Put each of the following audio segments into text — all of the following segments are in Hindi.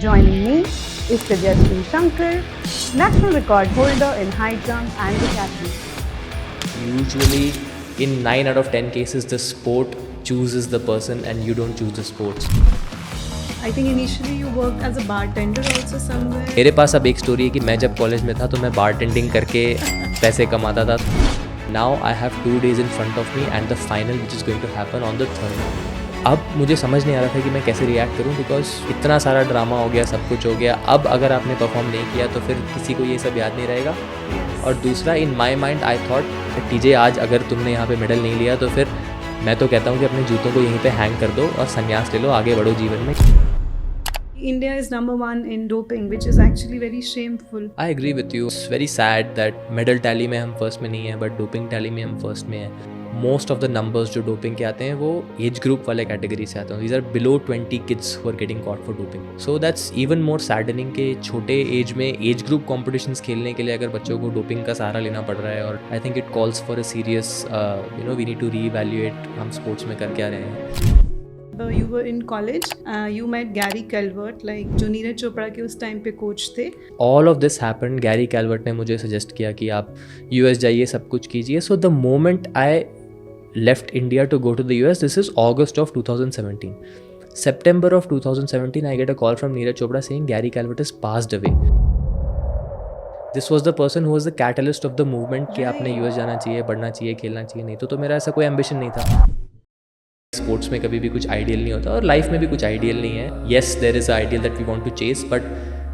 Joining me is Tejaswin Shankar, national record holder in high jump and decathlon. Usually, in 9 out of 10 cases, the sport chooses the person and you don't choose the sports. I think initially you worked as a bartender also somewhere. मेरे पास अब एक स्टोरी है कि मैं जब कॉलेज में था तो मैं बारटेंडिंग करके पैसे कमाता था. Now I have 2 days in front of me and the final which is going to happen on the 3rd. अब मुझे समझ नहीं आ रहा था कि मैं कैसे रिएक्ट करूं बिकॉज इतना सारा ड्रामा हो गया, सब कुछ हो गया. अब अगर आपने परफॉर्म नहीं किया तो फिर किसी को ये सब याद नहीं रहेगा. और दूसरा, in my mind I thought TJ आज अगर तुमने यहाँ पे मेडल नहीं लिया तो फिर मैं तो कहता हूँ कि अपने जूतों को यहीं पे हैंग कर दो और संन्यास ले लो, आगे बढ़ो जीवन में. India is number 1 in doping, which is actually very shameful. I agree with you. It's very sad that medal tally में हम फर्स्ट में नहीं है बट डोपिंग टैली में हम फर्स्ट में हैं. मोस्ट ऑफ द नंबर्स जो डोपिंग के आते हैं वो एज ग्रुप वाले कैटेगरी से आते हैं. These are below 20 kids who are getting caught for doping. So that's even more saddening के छोटे एज में एज ग्रुप कॉम्पिटिशन्स खेलने के लिए अगर बच्चों को डोपिंग का सहारा लेना पड़ रहा है. और I think it calls for a serious we need to reevaluate हम स्पोर्ट्स में कर क्या रहे हैं. You were in college, you met Gary Calvert, like जो नीरज चोपड़ा के उस टाइम पे कोच थे. All of this happened. Gary Calvert ने मुझे सजेस्ट किया कि आप US जाइए, सब कुछ कीजिए. So the moment I left India to go to the US, this is August of 2017. September of 2017, I get a call from Neeraj Chopra saying Gary Calvert has passed away. This was the person who was the catalyst of the movement कि आपने US जाना चाहिए, पढ़ना चाहिए, खेलना चाहिए. नहीं तो मेरा ऐसा कोई एम्बिशन नहीं था. स्पोर्ट्स में कभी भी कुछ आइडियल नहीं होता और लाइफ में भी कुछ आइडियल नहीं है. Yes, there is a ideal that we want to chase but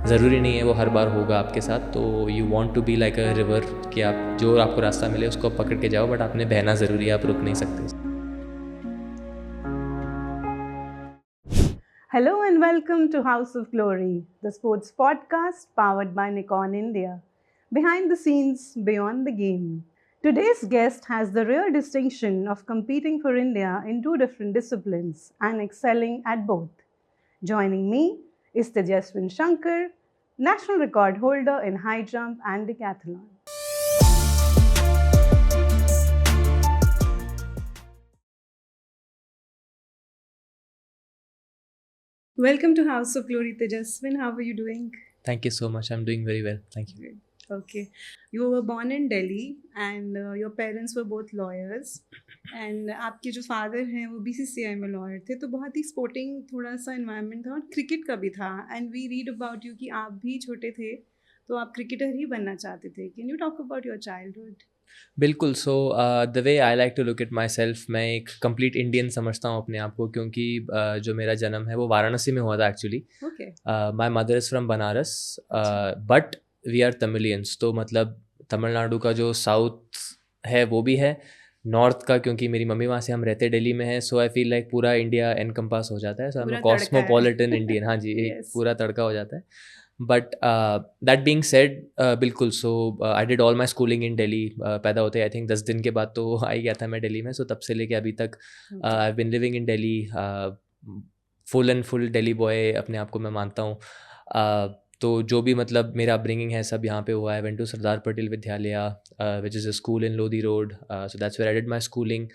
ज़रूरी नहीं है वो हर बार होगा आपके साथ. तो you want to be like a river कि आप जो आपको रास्ता मिले उसको पकड़ के जाओ, बट आपने बहना ज़रूरी है, आप रुक नहीं सकते. Hello and welcome to House of Glory, the sports podcast powered by Nikon India. Behind the scenes, beyond the game. Today's guest has the rare distinction of competing for India in 2 different disciplines and excelling at both. Joining me is Tejaswin Shankar, national record holder in high jump and decathlon. Welcome to House of Glory, Tejaswin. How are you doing? Thank you so much. I'm doing very well. Thank you. Okay. You were born in Delhi and your parents were both lawyers. And आपके जो फादर हैं वो BCCI में लॉयर थे, तो बहुत ही स्पोर्टिंग थोड़ा सा इन्वायरमेंट था और क्रिकेट का भी था. And we read about you कि आप भी छोटे थे तो आप क्रिकेटर ही बनना चाहते थे. Can you talk about your childhood? बिल्कुल. So the way I like to look at myself, मैं एक कंप्लीट इंडियन समझता हूँ अपने आप को क्योंकि जो मेरा जन्म है वो वाराणसी में हुआ था actually. Okay. My mother is from Banaras but we are Tamilians. तो मतलब तमिलनाडु का जो साउथ है वो भी है, नॉर्थ का क्योंकि मेरी मम्मी वहाँ से, हम रहते दिल्ली में है. सो आई फील लाइक पूरा इंडिया एनकम्पास हो जाता है. So I am cosmopolitan Indian. हाँ जी, एक पूरा तड़का हो जाता है. बट दैट बीइंग सेड, बिल्कुल. So I did all my schooling in Delhi. पैदा होते आई थिंक 10 दिन के बाद तो आ ही गया था मैं दिल्ली में. सो तब से लेके अभी तक I have been living in Delhi. Full and full Delhi boy अपने आप को मैं मानता हूँ. तो जो भी मतलब मेरा अपब्रिंगिंग है सब यहाँ पे हुआ है. Went to Sardar Patel Vidyalaya which is a school in Lodhi road. So that's where I did my schooling.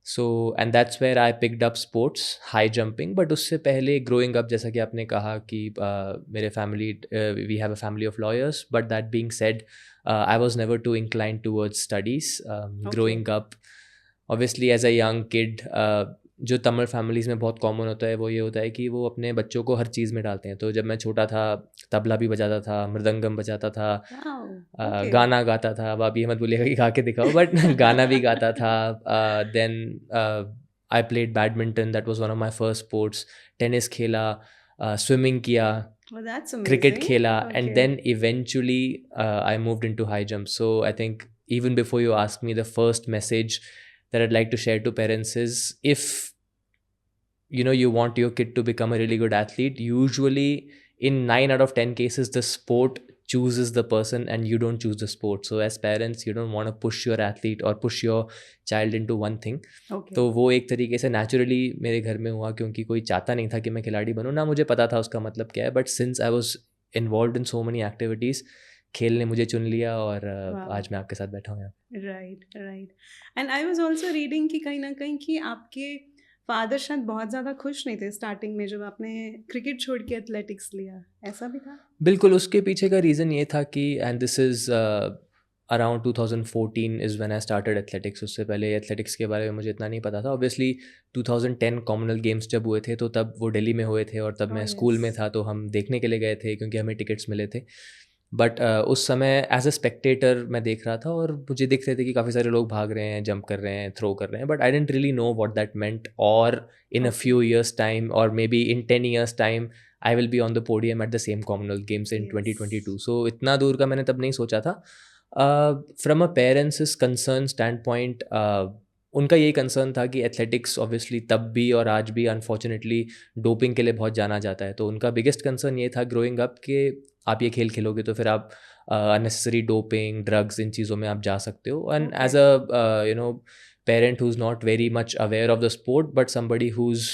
So and that's where I picked up sports, high jumping. But उससे पहले ग्रोइंग अप, जैसा कि आपने कहा कि मेरे family, we have a family of lawyers. But that being said, I was never too incline towards studies growing up. Obviously as a young kid, जो तमिल फैमिलीज़ में बहुत कॉमन होता है वो ये होता है कि वो अपने बच्चों को हर चीज़ में डालते हैं. तो जब मैं छोटा था तबला भी बजाता था, मृदंगम बजाता था, गाना गाता था. अब आप ये मत बोलिएगा कि गा के दिखाओ, बट गाना भी गाता था. Then I played badminton, that was one of my first sports. Tennis खेला, स्विमिंग किया, क्रिकेट खेला. And then eventually I moved into high jump. So I think even before you ask me, the first message that I'd like to share to parents is, if you want your kid to become a really good athlete, usually in 9 out of 10 cases the sport chooses the person and you don't choose the sport. So as parents, you don't want to push your athlete or push your child into one thing. तो वो एक तरीके से naturally मेरे घर में हुआ क्योंकि कोई चाहता नहीं था कि मैं खिलाड़ी बनूँ, ना मुझे पता था उसका मतलब क्या है. But since I was involved in so many activities, खेल ने मुझे चुन लिया और आज मैं आपके साथ बैठा हूँ यहाँ. Right. And I was also reading कि कहीं ना कहीं कि आपके फादर शायद बहुत ज़्यादा खुश नहीं थे स्टार्टिंग में जब आपने क्रिकेट छोड़ के एथलेटिक्स लिया, ऐसा भी था? बिल्कुल, उसके पीछे का रीज़न ये था कि and this is around 2014 is when I started athletics. उससे पहले एथलेटिक्स के बारे में मुझे इतना नहीं पता था। ऑब्वियसली 2010 कॉमनवेल्थ गेम्स जब हुए थे तो तब वो दिल्ली में हुए थे और तब Oh, मैं स्कूल में yes. था, तो हम देखने के लिए गए थे क्योंकि हमें टिकट्स मिले थे। बट उस समय एज अ स्पेक्टेटर मैं देख रहा था और मुझे दिख रहे थे कि काफ़ी सारे लोग भाग रहे हैं, जंप कर रहे हैं, थ्रो कर रहे हैं, but I didn't really know what that meant, और in a Okay. Few years time और maybe in 10 years time I will be on the podium at the same Commonwealth Games in Yes. 2022। So इतना दूर का मैंने तब नहीं सोचा था। From a parents concern standpoint, उनका यही कंसर्न था कि एथलेटिक्स ऑब्वियसली तब भी और आज भी अनफॉर्चुनेटली डोपिंग के लिए बहुत जाना जाता है। तो उनका बिगेस्ट कंसर्न ये था ग्रोइंग अप कि आप ये खेल खेलोगे तो फिर आप अननेसेसरी डोपिंग, ड्रग्स, इन चीज़ों में आप जा सकते हो। And Okay. As a you know parent who is not very much aware of the sport but somebody who is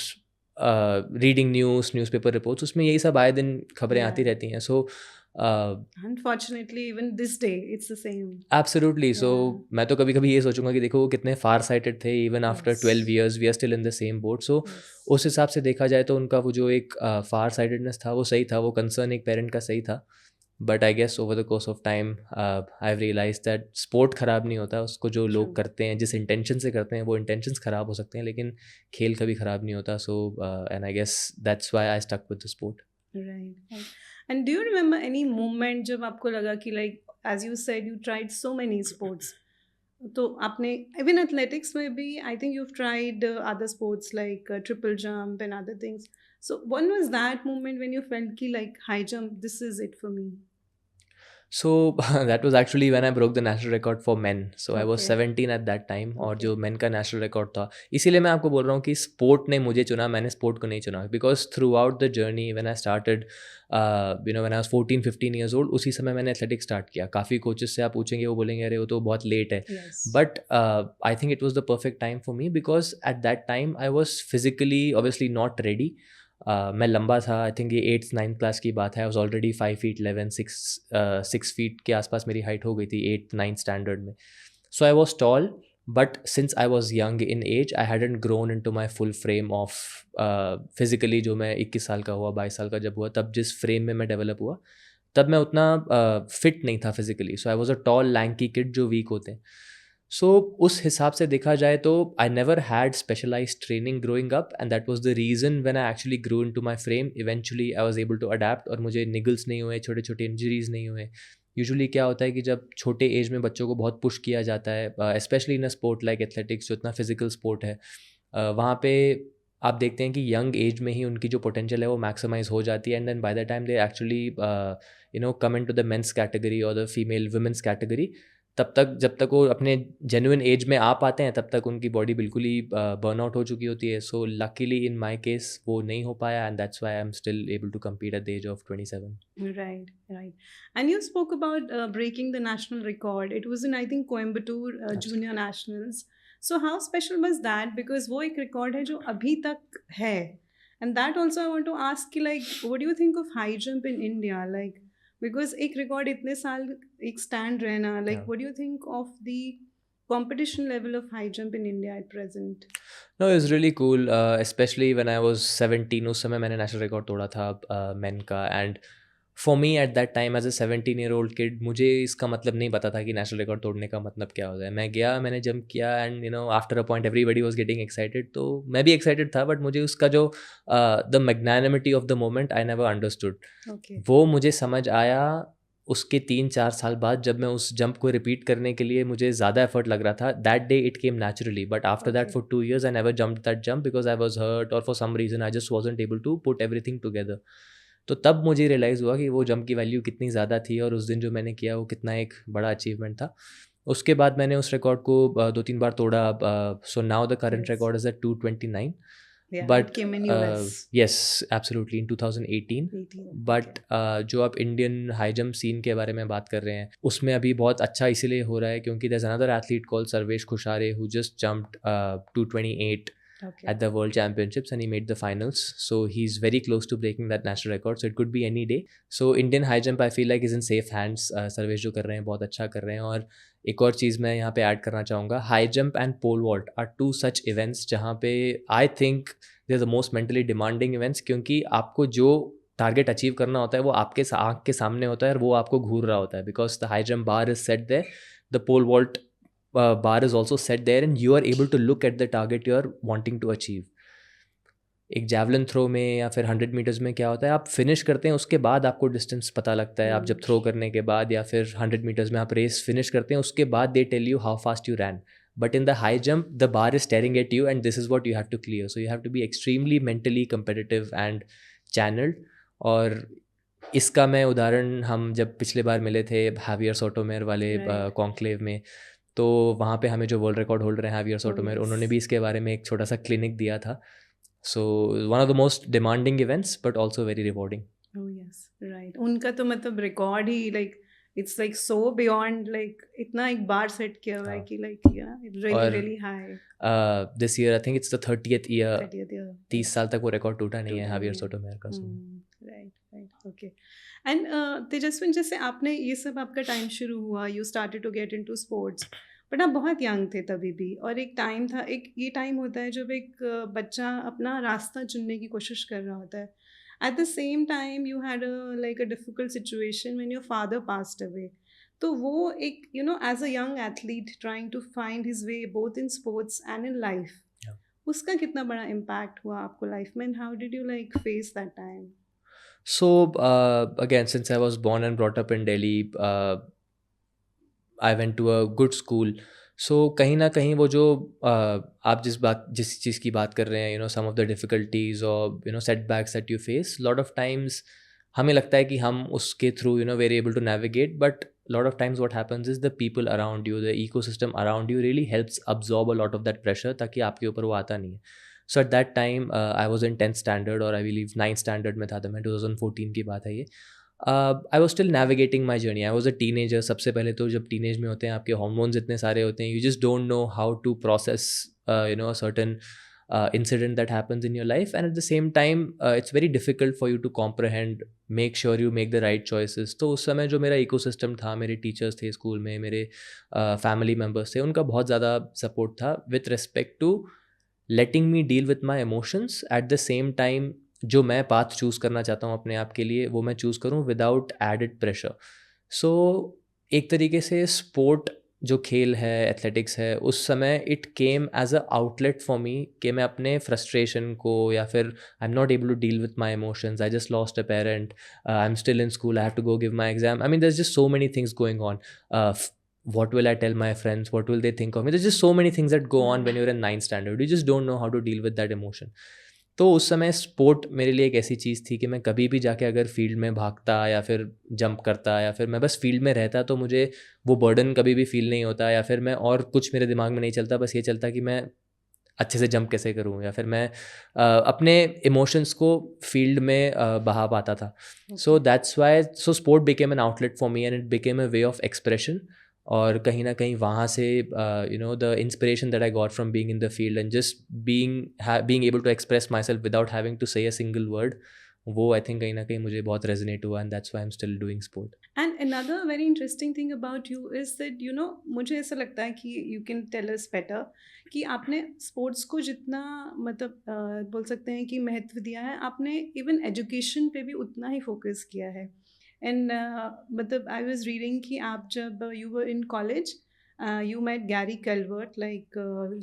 reading newspaper reports, उसमें यही सब आए दिन खबरें आती Yeah. रहती हैं। सो Unfortunately, even this day, it's the same. Absolutely. So Yeah. मैं तो कभी कभी ये सोचूंगा कि देखो वो कितने फार साइटेड थे, even after Yes. 12 years we are still in the same boat. So Yes. उस हिसाब से देखा जाए तो उनका वो जो एक फार साइटेडनेस था वो सही था, वो कंसर्न एक पेरेंट का सही था। But I guess over the course of time I have realize that sport ख़राब नहीं होता, उसको जो लोग True. करते हैं, जिस इंटेंशन से करते हैं, वो इंटेंशंस ख़राब हो सकते हैं लेकिन खेल कभी ख़राब नहीं होता। So and I guess that's why I stuck with the sport. Right. Right. And do you remember any moment जब आपको लगा कि like as you said you tried so many sports, तो आपने even athletics में भी I think you've tried other sports like triple jump and other things. So when was that moment when you felt कि like high jump this is it for me? So that was actually when I broke the national record for men. So I was Okay. 17 at that time और Okay. जो men का national record था, इसीलिए मैं आपको बोल रहा हूँ कि स्पोर्ट ने मुझे चुना, मैंने स्पोर्ट को नहीं चुना। Because through out the journey when I started when I was 14-15 years old, उसी समय मैंने एथलेटिक्स स्टार्ट किया। काफ़ी कोचेस से आप पूछेंगे, वो बोलेंगे अरे वो तो बहुत लेट है, Yes. But I think it was the perfect time for me because at that time I was physically obviously not ready. मैं लंबा था, आई थिंक ये 8th-9th क्लास की बात है। आई वॉज ऑलरेडी 5'11", 6 फीट के आसपास मेरी हाइट हो गई थी 8th-9th स्टैंडर्ड में। So I was tall, but since I was young in age I hadn't grown into my full frame of physically. जो मैं 21 साल का हुआ, 22 साल का जब हुआ, तब जिस फ्रेम में मैं डेवलप हुआ, तब मैं उतना फिट नहीं था physically. So I was a tall lanky kid जो वीक होते हैं। सो उस हिसाब से देखा जाए तो I never had specialize training growing up and that was the reason when I actually grow into my frame. Eventually I was able to adapt और मुझे निगल्स नहीं हुए, छोटे छोटे इंजरीज नहीं हुए। यूजुअली क्या होता है कि जब छोटे एज में बच्चों को बहुत पुश किया जाता है, specially in a sport like athletics जो इतना फिजिकल स्पोर्ट है, वहाँ पे आप देखते हैं कि यंग एज में ही उनकी जो पोटेंशियल है वो मैक्सिमाइज हो जाती है and then by the time they actually come in to the men's category और द फीमेल वुमेंस कैटेगरी, तब तक जब तक वो अपने जेन्युइन एज में आ पाते हैं तब तक उनकी बॉडी बिल्कुल ही बर्नआउट हो चुकी होती है। So luckily in my case वो नहीं हो पाया and that's why I am still able to compete at the age of 27. Right, right. And you spoke about breaking the national record. It was in, I think, Coimbatore Junior Nationals. So how special was that? Because वो एक record है जो अभी तक है. And that also I want to ask you, like, what do you think of high jump in India? Like, because एक record इतने साल एक stand रहना, like, Yeah. what do you think of the competition level of high jump in India at present? No, it was really cool, especially when I was 17. उस समय मैंने नेशनल रिकॉर्ड तोड़ा था मेन का, and for me at that time as a 17-year-old kid मुझे इसका मतलब नहीं पता था कि नेशनल रिकॉर्ड तोड़ने का मतलब क्या होता है। मैं गया, मैंने जंप किया and after a point everybody was getting excited, तो मैं भी एक्साइटेड था, बट मुझे उसका जो the magnanimity of the moment I never understood. Okay. वो मुझे समझ आया उसके 3-4 साल बाद, जब मैं उस जंप को रिपीट करने के लिए मुझे ज़्यादा एफर्ट लग रहा था। That day it came naturally, but after that Okay. For 2 years I never jumped that jump because I was hurt और for some reason I just wasn't able to put everything together. तो तब मुझे रियलाइज़ हुआ कि वो जंप की वैल्यू कितनी ज़्यादा थी और उस दिन जो मैंने किया वो कितना एक बड़ा अचीवमेंट था। उसके बाद मैंने उस रिकॉर्ड को 2-3 बार तोड़ा। So now the current Yes. Record is at 229, Yeah, but it came in US. yes, absolutely in 2018. 18. But जो आप इंडियन हाई जंप सीन के बारे में बात कर रहे हैं, उसमें अभी बहुत अच्छा इसीलिए हो रहा है क्योंकि there's another athlete called Sarvesh खुशारे who just jumped 228 Okay. at the World Championships and he made the finals. So he's very close to breaking that national record. So it could be any day. So Indian high jump I feel like is in safe hands. Sarvesh जो कर रहे हैं बहुत अच्छा कर रहे हैं. और एक और चीज़ मैं यहाँ पे ऐड करना चाहूँगा, high jump and pole vault are two such events जहाँ पे I think they are the most mentally demanding events, क्योंकि आपको जो टारगेट अचीव करना होता है वो आपके आँख के सामने होता है और वो आपको घूर रहा होता है, because the high jump bar is set there, the pole vault bar is also set there and you are able to look at the target you are wanting to achieve. एक javelin throw में या फिर 100 meters में क्या होता है, आप फिनिश करते हैं उसके बाद आपको डिस्टेंस पता लगता है. आप जब थ्रो करने के बाद या फिर 100 meters में आप रेस फिनिश करते हैं उसके बाद they tell you how fast you ran. But in the high jump the bar is staring at you and this is what you have to clear. So you have to be extremely mentally competitive and channeled. और इसका मैं उदाहरण हम जब पिछले बार मिले थे हैवियर सोटोमेर वाले कॉन्क्लेव में, तो वहाँ पे हमें जो वर्ल्ड रिकॉर्ड होल्डर हैं हैवियर सोटोमेर, उन्होंने भी इसके बारे में एक छोटा सा क्लिनिक दिया था. So one of the most demanding events but also very rewarding. Oh yes right. उनका तो मतलब record he like it's like so beyond, like इतना एक बार सेट किया हुआ है कि like it's really really high. This year I think it's the 30th year. 30 साल तक वो रिकॉर्ड टूटा नहीं है हैवियर सोटोमेर का. Right right okay. And Tejaswin, जैसे आपने ये सब आपका टाइम शुरू हुआ, you started to get into sports, but आप बहुत यंग थे तभी भी, और एक टाइम था, एक ये टाइम होता है जब एक बच्चा अपना रास्ता चुनने की कोशिश कर रहा होता है. At the same time you had like a difficult situation when your father passed away. तो वो एक you know as a young athlete trying to find his way both in sports and in life, उसका कितना बड़ा इम्पैक्ट हुआ आपको लाइफ में, and how did you like face that time? So again, since I was born and brought up in Delhi, I went to a good school. So कहीं ना कहीं वो जो आप जिस चीज़ की बात कर रहे हैं, you know, some of the difficulties or you know setbacks that you face, lot of times हमें लगता है कि हम उसके through you know we're able to navigate, but lot of times what happens is the people around you, the ecosystem around you really helps absorb a lot of that pressure ताकि आपके ऊपर वो आता नहीं है. So at that time I was in 10th standard और I believe 9th standard में था, तो मैं 2014 की बात है ये. I was still navigating my journey. I was a teenager. सबसे पहले तो जब टीनेज में होते हैं आपके हार्मोन्स इतने सारे होते हैं, you just don't know how to process you know a certain incident that happens in your life, and at the same time it's very difficult for you to comprehend, make sure you make the right choices. तो उस समय जो मेरा ecosystem था, मेरे टीचर्स थे स्कूल में, मेरे फैमिली मेम्बर्स थे, उनका बहुत ज़्यादा सपोर्ट था with respect to letting me deal with my emotions. At the same time जो मैं पाथ चूज़ करना चाहता हूँ अपने आप के लिए वो मैं चूज़ करूँ विदाउट एडिड प्रेशर. सो एक तरीके से स्पोर्ट जो खेल है, एथलेटिक्स है, उस समय it came as a outlet for me कि मैं अपने फ्रस्ट्रेशन को या फिर I am not able to deal with my emotions, I just lost a parent, I am still in school, I have to go give my exam. I mean there is just so many things going on. What will I tell my friends? What will they think of me? There's just so many things that go on when you're in 9th standard. You just don't know how to deal with that emotion. तो उस समय स्पोर्ट मेरे लिए एक ऐसी चीज़ थी कि मैं कभी भी जाके अगर फील्ड में भागता या फिर जंप करता या फिर मैं बस फील्ड में रहता तो मुझे वो बर्डन कभी भी फील नहीं होता, या फिर मैं और कुछ मेरे दिमाग में नहीं चलता, बस ये चलता कि मैं अच्छे से जंप कैसे करूँ, या फिर मैं अपने इमोशंस को फील्ड में बहा पाता था. So that's why so sport became an outlet for me and it became a way of expression. और कहीं ना कहीं वहाँ से you know the inspiration that I got from being in the field and just being able to express myself without having to say a single word, वो आई थिंक कहीं ना कहीं मुझे बहुत रेजोनेट हुआ, and that's why I am still doing sport. And another very interesting thing about you is that you know, मुझे ऐसा लगता है कि you can tell us better कि आपने स्पोर्ट्स को जितना मतलब बोल सकते हैं कि महत्व दिया है, आपने इवन एजुकेशन पे भी उतना ही फोकस किया है. एंड मतलब आई वाज रीडिंग कि आप जब you were in college you met Gary Calvert, like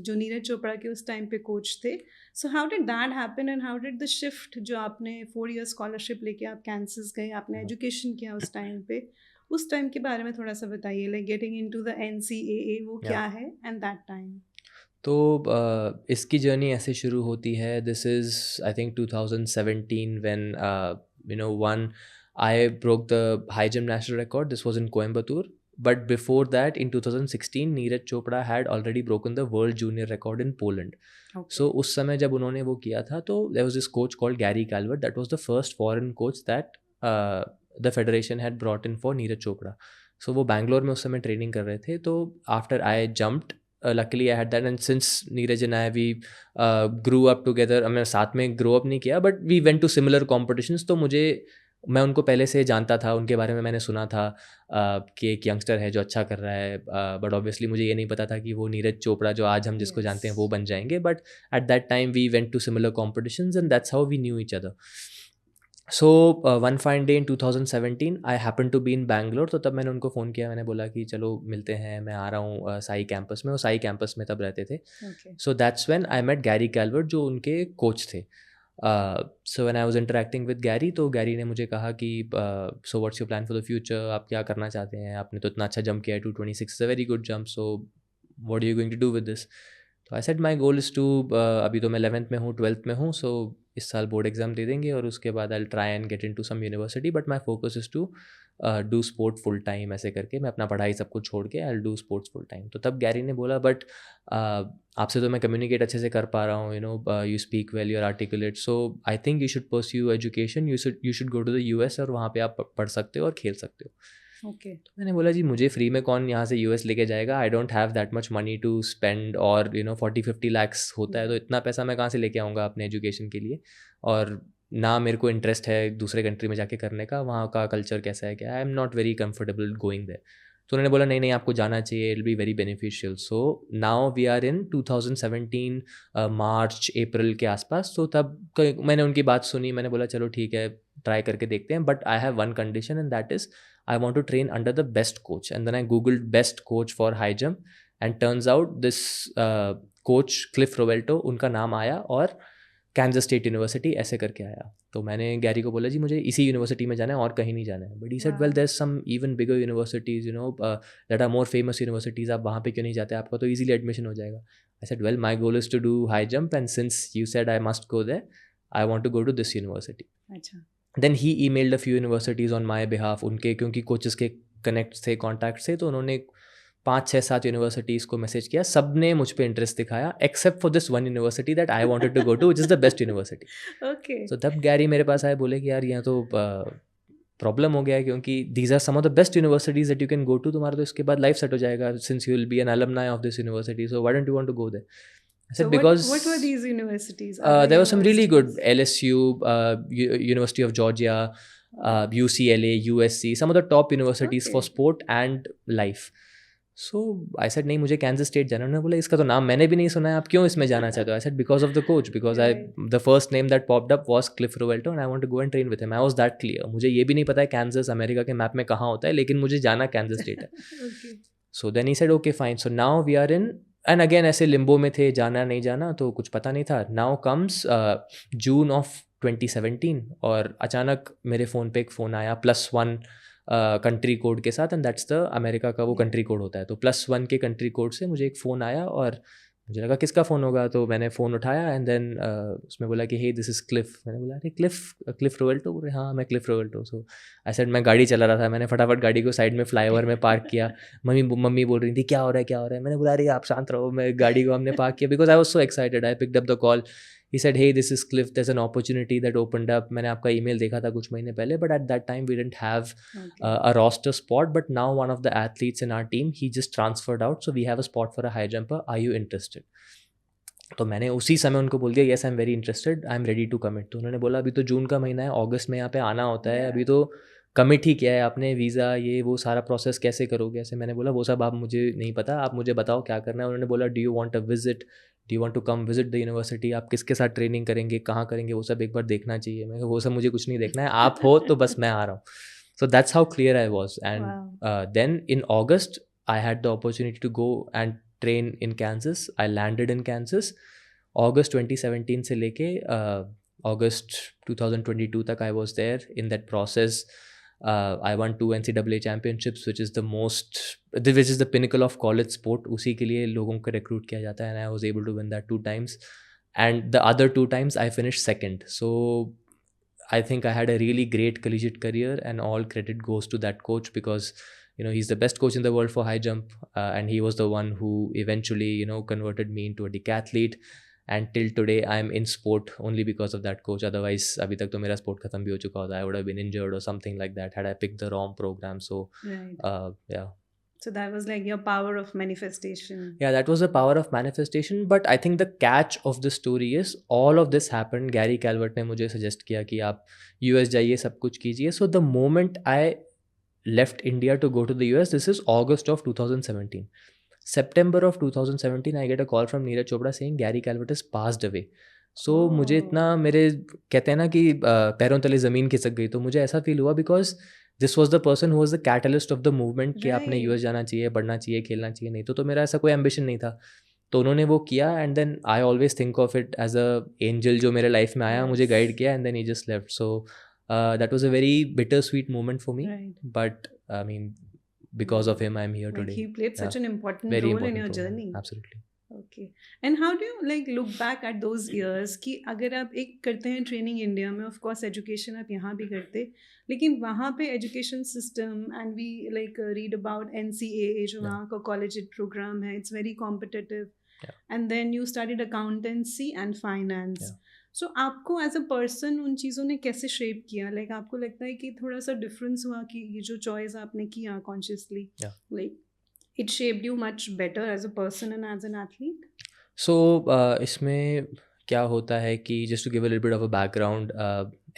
जो नीरज चोपड़ा के उस टाइम पे कोच थे. So how did that happen and how did the shift, जो आपने 4 year स्कॉलरशिप लेके आप कैंसस गए, आपने एजुकेशन किया उस टाइम पे, उस टाइम के बारे में थोड़ा सा बताइए, like getting into the NCAA वो क्या है एंड दैट टाइम. तो इसकी जर्नी ऐसे शुरू होती है. This is I think 2017 when you know one I broke the high jump national record. This was in Coimbatore. But before that, in 2016, Neeraj Chopra had already broken the world junior record in Poland. Okay. So उस समय जब उन्होंने वो किया था, तो there was this coach called Gary Calvert. That was the first foreign coach that the federation had brought in for Neeraj Chopra. So वो बैंगलोर में उस समय ट्रेनिंग कर रहे थे. तो after I jumped, luckily I had that, and since Neeraj and I, we grew up together. मैं साथ में grow up नहीं किया, but we went to similar competitions. तो मैं उनको पहले से जानता था, उनके बारे में मैंने सुना था कि एक यंगस्टर है जो अच्छा कर रहा है, बट ऑब्वियसली मुझे ये नहीं पता था कि वो नीरज चोपड़ा जो आज हम जिसको जानते हैं वो बन जाएंगे. But at that time we went to similar competitions and that's how we knew each other. So one fine day in 2017 I happen to be in Bangalore. तो तब मैंने उनको फ़ोन किया, मैंने बोला कि चलो मिलते हैं, मैं आ रहा हूँ साई कैंपस में. वो साई कैंपस में तब रहते थे. So that's when I met Gary Calvert जो उनके कोच थे. So when I was interacting with Gary, तो गैरी ने मुझे कहा कि so what's your plan for the future, आप क्या करना चाहते हैं, आपने तो इतना अच्छा जंप किया है, 226 is a very good jump, so what are you going to do with this. तो I said my goal is to, अभी तो मैं 11th में हूँ, 12th में हूँ, सो इस साल बोर्ड एग्ज़ाम दे देंगे और उसके बाद I try and get in to some university, but my focus is to do sport full time. ऐसे करके मैं अपना पढ़ाई सब कुछ छोड़ के I do sports full time. तो तब गैरी ने बोला, बट आपसे तो मैं कम्युनिकेट अच्छे से कर पा रहा हूँ, you know you speak well, you are articulate, so I think you should pursue education, you should go to the US और वहाँ पे आप पढ़ सकते हो और खेल सकते हो. Okay. तो मैंने बोला जी मुझे फ्री में कौन यहाँ से US लेके जाएगा, I don't have that much money to spend, और यू नो 40-50 lakhs होता है, तो इतना पैसा मैं कहाँ से लेके आऊँगा अपने एजुकेशन के लिए, और ना मेरे को इंटरेस्ट है दूसरे कंट्री में जाके करने का, वहाँ का कल्चर कैसा है क्या, I am not very comfortable going there. तो उन्होंने बोला नहीं आपको जाना चाहिए, it will be very beneficial. So now we are in 2017 March April के आसपास. तो तब मैंने उनकी बात सुनी, मैंने बोला चलो ठीक है ट्राई करके देखते हैं, but I have one condition and that is I want to train under the best coach. And then I googled best coach for high jump, and turns out this coach Cliff Rovelto, उनका नाम आया और Kansas State University ऐसे करके आया. तो मैंने गैरी को बोला जी मुझे इसी यूनिवर्सिटी में जाना है और कहीं नहीं जाना है. But he said well there's some even bigger universities, you know, that are more famous universities, आप वहाँ पे क्यों नहीं जाते, आपका तो easily admission हो जाएगा. I said well my goal is to do high jump, and since you said I must go there, I want to go to this university. अच्छा. Then he emailed a few universities on my behalf. उनके क्योंकि कोचेस के कनेक्ट थे, कॉन्टैक्ट थे, तो उन्होंने 5-6-7 यूनिवर्सिटीज़ को मैसेज किया. सब ने मुझ पे इंटरेस्ट दिखाया except for this one university that I wanted to go to, which is the best university. Okay. So तब गैरी मेरे पास आए, बोले कि यार यहाँ तो प्रॉब्लम हो गया है, क्योंकि these are some of the best universities that you can go to, तुम्हारा तो इसके बाद लाइफ सेट हो जाएगा, since you will be an alumni of this university, so why don't you want to go there. I said So because what were these universities? there were some really good LSU, University of Georgia, UCLA, USC, some of the top universities for Okay. sport and life. So I said नहीं मुझे Kansas State जाना. उन्होंने बोला इसका तो नाम मैंने भी नहीं सुना है, आप क्यों इसमें जाना चाहते हो. I said because of the coach, because Right. the first name that popped up was Cliff Rovelto and I want to go and train with him. I was that clear. मुझे ये भी नहीं पता है Kansas अमेरिका के मैप में कहाँ होता है, लेकिन मुझे जाना Kansas State है. Okay. So then he said okay fine. So now we are in, and again ऐसे लिम्बो में थे, जाना नहीं जाना तो कुछ पता नहीं था. Now comes June of 2017 और अचानक मेरे फ़ोन पे एक फ़ोन आया +1 कंट्री कोड के साथ, एंड दैट्स द अमेरिका का वो कंट्री कोड होता है. तो +1 के कंट्री कोड से मुझे एक फ़ोन आया और मुझे लगा किसका फ़ोन होगा, तो मैंने फ़ोन उठाया एंड देन उसमें बोला कि हे दिस इज़ क्लिफ. मैंने बोला अरे क्लिफ रोवेल्टो. बोले हाँ मैं क्लिफ रोवेल्टो. सो आई सेड मैं गाड़ी चला रहा था, मैंने फटाफट गाड़ी को साइड में फ्लाईओवर में पार्क किया. मम्मी बोल रही थी क्या हो रहा है क्या हो रहा है. मैंने बोला अरे आप शांत रहो, मैं गाड़ी को हमने पार्क किया because I was so excited. I picked up the call. He said, hey, this is Cliff. There's an opportunity that opened up. मैंने आपका email देखा था कुछ महीने पहले, but at that time we didn't have a roster spot. But now one of the athletes in our team, he just transferred out, so we have a spot for a high jumper. Are you interested? तो मैंने उसी समय उनको बोल दिया yes, I'm very interested. I'm ready to commit. तो उन्होंने बोला अभी तो जून का महीना है, अगस्त में यहाँ पे आना होता है, अभी तो कमिट ही किया है आपने, वीज़ा ये वो सारा प्रोसेस कैसे करोगे ऐसे. मैंने बोला वो सब आप मुझे नहीं पता, आप मुझे बताओ क्या करना है. उन्होंने बोला do you want a visit, do you want to come visit the university, आप किसके साथ ट्रेनिंग करेंगे, कहाँ करेंगे, वो सब एक बार देखना चाहिए. मैं वो सब मुझे कुछ नहीं देखना है, आप हो तो बस मैं आ रहा हूँ. So that's how clear I was. And then in August I had the opportunity to go and train in Kansas. I landed in Kansas. August 2017 से लेके अगस्त 2022 तक I was there. In that process I won 2 NCAA championships, which is the pinnacle of college sport. उसी के लिए लोगों को recruit किया जाता है, and I was able to win that 2 times. And the other 2 times I finished second. So I think I had a really great collegiate career, and all credit goes to that coach because you know he's the best coach in the world for high jump, and he was the one who eventually converted me into a decathlete. And till today I am in sport only because of that coach. Otherwise अभी तक तो मेरा sport खत्म भी हो चुका होता. I would have been injured or something like that had I picked the wrong program. So Right. yeah. So that was like your power of manifestation. Yeah, that was the power of manifestation. But I think the catch of the story is all of this happened. Gary Calvert ने मुझे suggest किया कि आप US जाइए, सब कुछ कीजिए. So the moment I left India to go to the US, this is August of 2017. September of 2017, I get a call from Neeraj Chopra saying Gary Calvert has passed away. So मुझे इतना, मेरे कहते हैं ना कि पैरों तले ज़मीन खिसक गई. तो मुझे ऐसा फील हुआ because this was the person who was the catalyst of the movement कि आपने Right. यूएस जाना चाहिए, बढ़ना चाहिए, खेलना चाहिए. नहीं तो मेरा ऐसा कोई एम्बिशन नहीं था. तो उन्होंने वो किया and then I always think of it as a angel जो मेरे लाइफ में आया, मुझे Yes. गाइड किया and then he just left. So that was a very bittersweet moment for me. Right. But I mean because of him I'm here Like today. he played such an important Very role important in your role, journey. absolutely. Okay. And how do you like look back at those years कि अगर आप एक करते हैं ट्रेनिंग इंडिया में, ऑफ कोर्स एजुकेशन आप यहाँ भी करते, लेकिन वहाँ पे education system and we like read about NCAA जो Yeah. वहाँ का कॉलेज प्रोग्राम है, it's very competitive. Yeah. And then you studied accountancy and finance. Yeah. So आपको एज अ पर्सन उन चीज़ों ने कैसे शेप किया? लाइक आपको लगता है कि थोड़ा सा डिफरेंस हुआ कि ये जो चॉइस आपने किया consciously, Yeah. Like it shaped you much better as a person and as an athlete? So इसमें क्या होता है कि just to give a little bit of a background,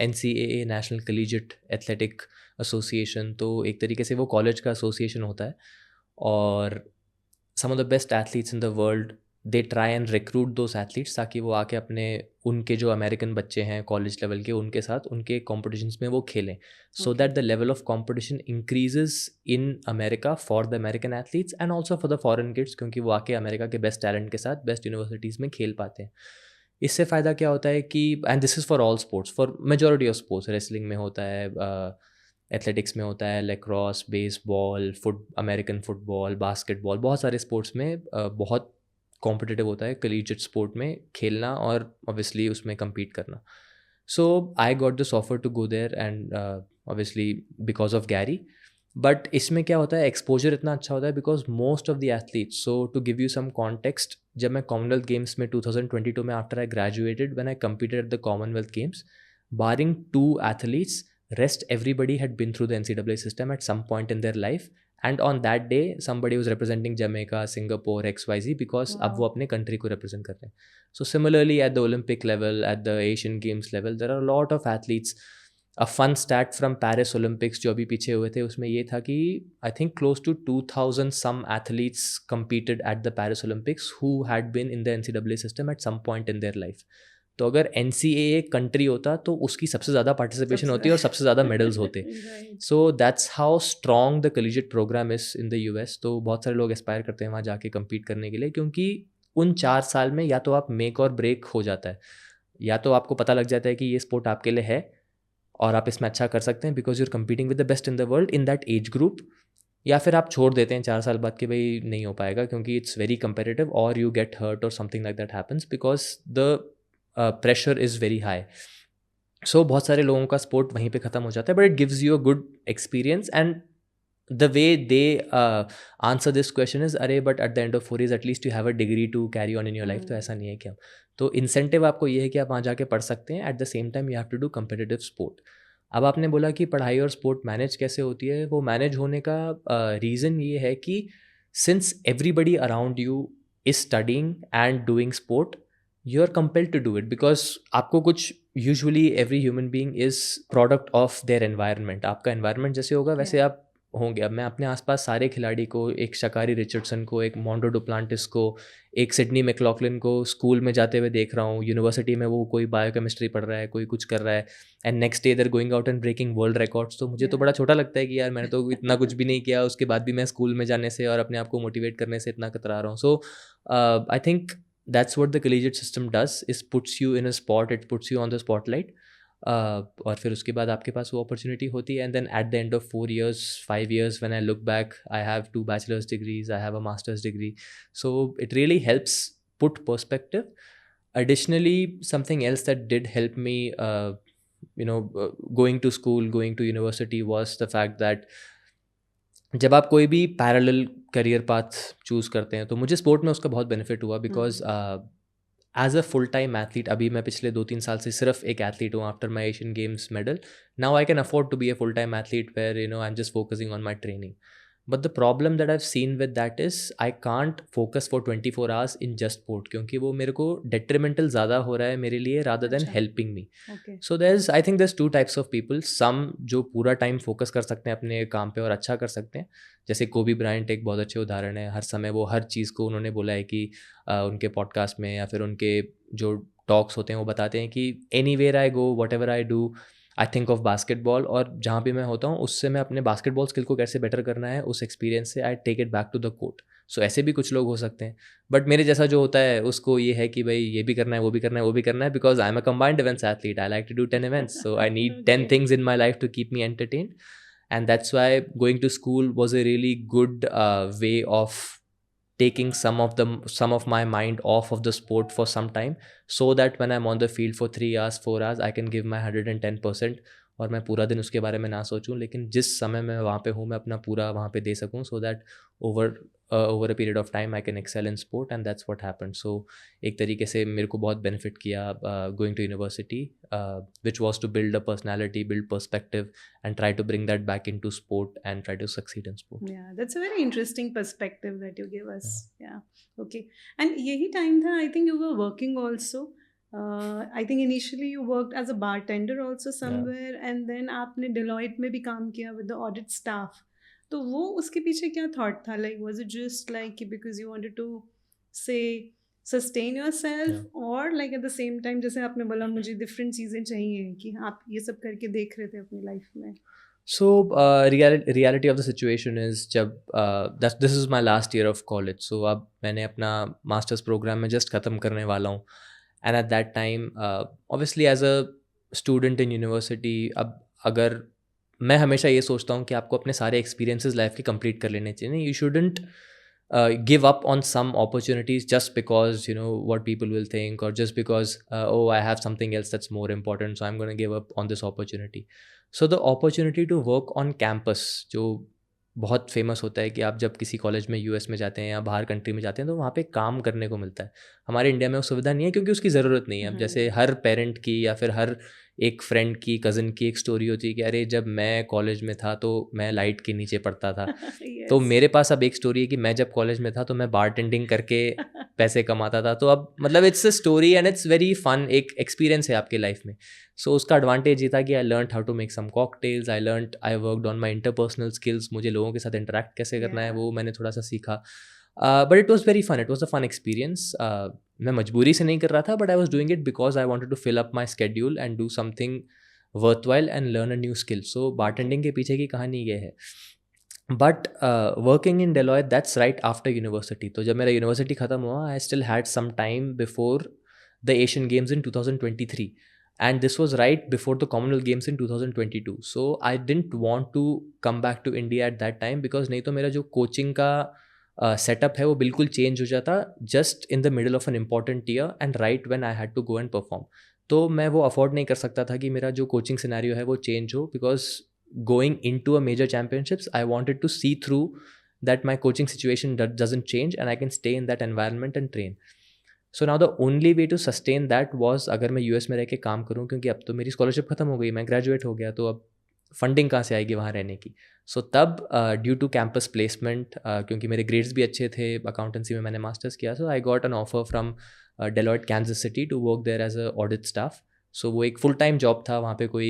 NCAA national collegiate athletic association, तो एक तरीके से वो कॉलेज का एसोसिएशन होता है और some of the best athletes in the world they try and recruit those athletes ताकि वो आके अपने उनके जो अमेरिकन बच्चे हैं कॉलेज लेवल के, उनके साथ उनके कॉम्पिटिशन्स में वो खेलें, so that the level of competition increases in America for the American athletes and also for the foreign kids, क्योंकि वो आके अमेरिका के बेस्ट टैलेंट के साथ बेस्ट यूनिवर्सिटीज़ में खेल पाते हैं. इससे फ़ायदा क्या होता है कि, and this is for all sports, for majority of sports, wrestling में होता है, एथलेटिक्स में होता है, lacrosse, baseball, American football, basketball, बहुत सारे स्पोर्ट्स में बहुत कॉम्पिटिटिव होता है कलीजिएट स्पोर्ट में खेलना और ऑब्वियसली उसमें compete करना. So I got this offer to go there and obviously because of Gary. But इसमें क्या होता है, एक्सपोजर इतना अच्छा होता है because most of the athletes, so to give you some context, जब मैं कॉमनवेल्थ गेम्स में 2022 में after I graduated when I competed at the Commonwealth Games, barring 2 athletes, rest everybody had been through the NCAA system at some point in their life, and on that day somebody was representing Jamaica, Singapore, XYZ because अब वो अपने country को represent कर रहे हैं. So similarly at the Olympic level, at the Asian Games level, there are a lot of athletes. A fun stat from Paris Olympics जो अभी पीछे हुए थे, उसमें ये था कि I think close to 2000 some athletes competed at the Paris Olympics who had been in the NCAA system at some point in their life. तो अगर NCAA कंट्री होता तो उसकी सबसे ज़्यादा पार्टिसिपेशन होती और सबसे ज़्यादा मेडल्स होते. So that's how strong the collegiate program is in the US. तो बहुत सारे लोग एस्पायर करते हैं वहाँ जाके compete करने के लिए, क्योंकि उन 4 साल में या तो आप मेक और ब्रेक हो जाता है, या तो आपको पता लग जाता है कि ये स्पोर्ट आपके लिए है और आप इसमें अच्छा कर सकते हैं because you are competing with the best in the world in that age group, या फिर आप छोड़ देते हैं 4 साल बाद कि भाई नहीं हो पाएगा क्योंकि इट्स वेरी कंपेटिटिव और यू गेट हर्ट और something like that happens because the pressure is very high. So बहुत सारे लोगों का स्पोर्ट वहीं पे ख़त्म हो जाता है, but it gives you a good experience. And the way they answer this question is, अरे but at the end of 4 years at least you have a degree to carry on in your life. तो ऐसा नहीं है कि तो इंसेंटिव आपको ये है कि आप वहाँ जाके पढ़ सकते हैं, at the same time you have to do competitive sport. अब आपने बोला कि पढ़ाई और स्पोर्ट मैनेज कैसे होती है, वो मैनेज होने का रीज़न ये है कि since everybody around you is studying and doing sport, you are compelled to do it because आपको कुछ, usually every human being is product of their environment. आपका एनवायरनमेंट जैसे होगा वैसे आप होंगे. अब मैं अपने आसपास सारे खिलाड़ी को, एक शकारी रिचर्डसन को, एक मोंडो डुप्लांटिस को, एक सिडनी मैकलॉकलिन को स्कूल में जाते हुए देख रहा हूँ. यूनिवर्सिटी में वो कोई बायोकेमिस्ट्री पढ़ रहा है, कोई कुछ कर रहा है, and next day they're going out and breaking world records. तो मुझे तो बड़ा छोटा लगता है कि यार मैंने तो इतना कुछ भी नहीं किया, उसके बाद भी मैं स्कूल में जाने से और अपने आप को मोटिवेट करने से इतना कतरा रहा हूँ. So I think that's what the collegiate system does, is puts you in a spot, it puts you on the spotlight. और फिर उसके बाद आपके पास वो अपॉर्चुनिटी होती है. And then at the end of 4 years, 5 years, when I look back, I have 2 bachelor's degrees, I have a master's degree. So it really helps put perspective. Additionally, something else that did help me, going to school, going to university, was the fact that जब आप कोई भी पैरेलल करियर पाथ चूज़ करते हैं, तो मुझे स्पोर्ट में उसका बहुत बेनिफिट हुआ because as a full time athlete, अभी मैं पिछले 2-3 साल से सिर्फ एक एथलीट हूँ after my Asian games medal. Now I can afford to be a full time athlete where I am just focusing on my training. But the problem that I've seen with that is I can't focus for 24 hours in just sport, क्योंकि वो मेरे को detrimental ज़्यादा हो रहा है मेरे लिए rather than अच्छा। helping me. Okay. So I think there's two types of people. Some जो पूरा टाइम फोकस कर सकते हैं अपने काम पे और अच्छा कर सकते हैं, जैसे कोबी ब्रायंट एक बहुत अच्छे उदाहरण है. हर समय वो हर चीज़ को उन्होंने बोला है कि उनके पॉडकास्ट में या फिर उनके जो टॉक्स होते हैं वो बताते हैं कि anywhere I go, what ever I do, I think of basketball, और जहाँ भी मैं होता हूँ उससे मैं अपने बास्केटबॉल स्किल को कैसे बेटर करना है उस एक्सपीरियंस से I take it back to the court. So ऐसे भी कुछ लोग हो सकते हैं, बट मेरे जैसा जो होता है उसको ये है कि भाई ये भी करना है, वो भी करना है, वो भी करना है, because I am a combined events athlete. I like to do 10 events, so I need 10 things in my life to keep me entertained, and that's why going to school was a really good way of taking some of my mind off of the sport for some time, so that when I'm on the field for 3 hours 4 hours I can give my 110%, और मैं पूरा दिन उसके बारे में ना सोचूं, लेकिन जिस समय मैं वहाँ पे हूँ मैं अपना पूरा वहाँ पे दे सकूँ, so that over a period of time I can excel in sport, and that's what happened. So एक तरीके से मेरे को बहुत benefit किया going to university, which was to build a personality, build perspective, and try to bring that back into sport and try to succeed in sport. Yeah, that's a very interesting perspective that you give us. Yeah. Okay. And यही time था, I think you were working also. I think initially you worked as a bartender also somewhere, and then आपने Deloitte में भी काम किया with the audit staff. तो वो उसके पीछे क्या thought था? Like, was it just like because you wanted to say sustain yourself, or like at the same time जैसे आपने बोला मुझे different चीज़ें चाहिए, कि आप ये सब करके देख रहे थे अपनी life में? So reality of the situation is जब this is my last year of college, so अब मैंने अपना master's program में just ख़त्म करने वाला हूँ, and at that time obviously as a student in university, अब अगर मैं हमेशा ये सोचता हूँ कि आपको अपने सारे experiences life के complete कर लेने चाहिए. You shouldn't give up on some opportunities just because you know what people will think, or just because oh I have something else that's more important, so I'm going to give up on this opportunity. So the opportunity to work on campus, जो बहुत फेमस होता है कि आप जब किसी कॉलेज में यूएस में जाते हैं या बाहर कंट्री में जाते हैं तो वहाँ पे काम करने को मिलता है. हमारे इंडिया में वो सुविधा नहीं है क्योंकि उसकी ज़रूरत नहीं है. अब जैसे हर पेरेंट की या फिर हर एक फ्रेंड की, कज़न की एक स्टोरी होती है कि अरे जब मैं कॉलेज में था तो मैं लाइट के नीचे पढ़ता था. Yes. तो मेरे पास अब एक स्टोरी है कि मैं जब कॉलेज में था तो मैं बारटेंडिंग करके पैसे कमाता था. तो अब मतलब it's a story and it's very fun, एक एक्सपीरियंस है आपके लाइफ में. सो उसका एडवांटेज ये था कि I learn how to make some cocktails, I worked on my interpersonal skills. मुझे लोगों के साथ इंटरेक्ट कैसे करना है वो मैंने थोड़ा सा सीखा. But it was very fun, it was a fun experience. मैं मजबूरी से नहीं कर रहा था, but I was doing it because I wanted to fill up my schedule and do something worthwhile and learn a new skill. So bartending के पीछे की कहानी ये है. But working in Deloitte, that's right after university. तो जब मेरा यूनिवर्सिटी ख़त्म हुआ, I still had some time before the Asian games in 2023, and this was right before the Commonwealth Games in 2022. So I didn't want to come back to India at that time, because नहीं तो मेरा जो कोचिंग का सेटअप है वो बिल्कुल चेंज हो जाता just in the middle of an important year and right when I had to go and perform. तो मैं वो अफोर्ड नहीं कर सकता था कि मेरा जो कोचिंग सिनेरियो है वो चेंज हो, because going into a major championships I wanted to see through that my coaching situation doesn't change and I can stay in that environment and train. So now the only way to sustain that was अगर मैं यूएस में रह के काम करूँ, क्योंकि अब तो मेरी स्कॉलरशिप ख़त्म हो गई, मैं ग्रेजुएट हो गया, तो अब फंडिंग कहाँ से आएगी वहाँ रहने की. सो तब ड्यू टू कैंपस प्लेसमेंट, क्योंकि मेरे ग्रेड्स भी अच्छे थे, अकाउंटेंसी में मैंने मास्टर्स किया, so I got an offer from Deloitte Kansas City to work there as a audit staff. सो वो एक फुल टाइम जॉब था. वहाँ पे कोई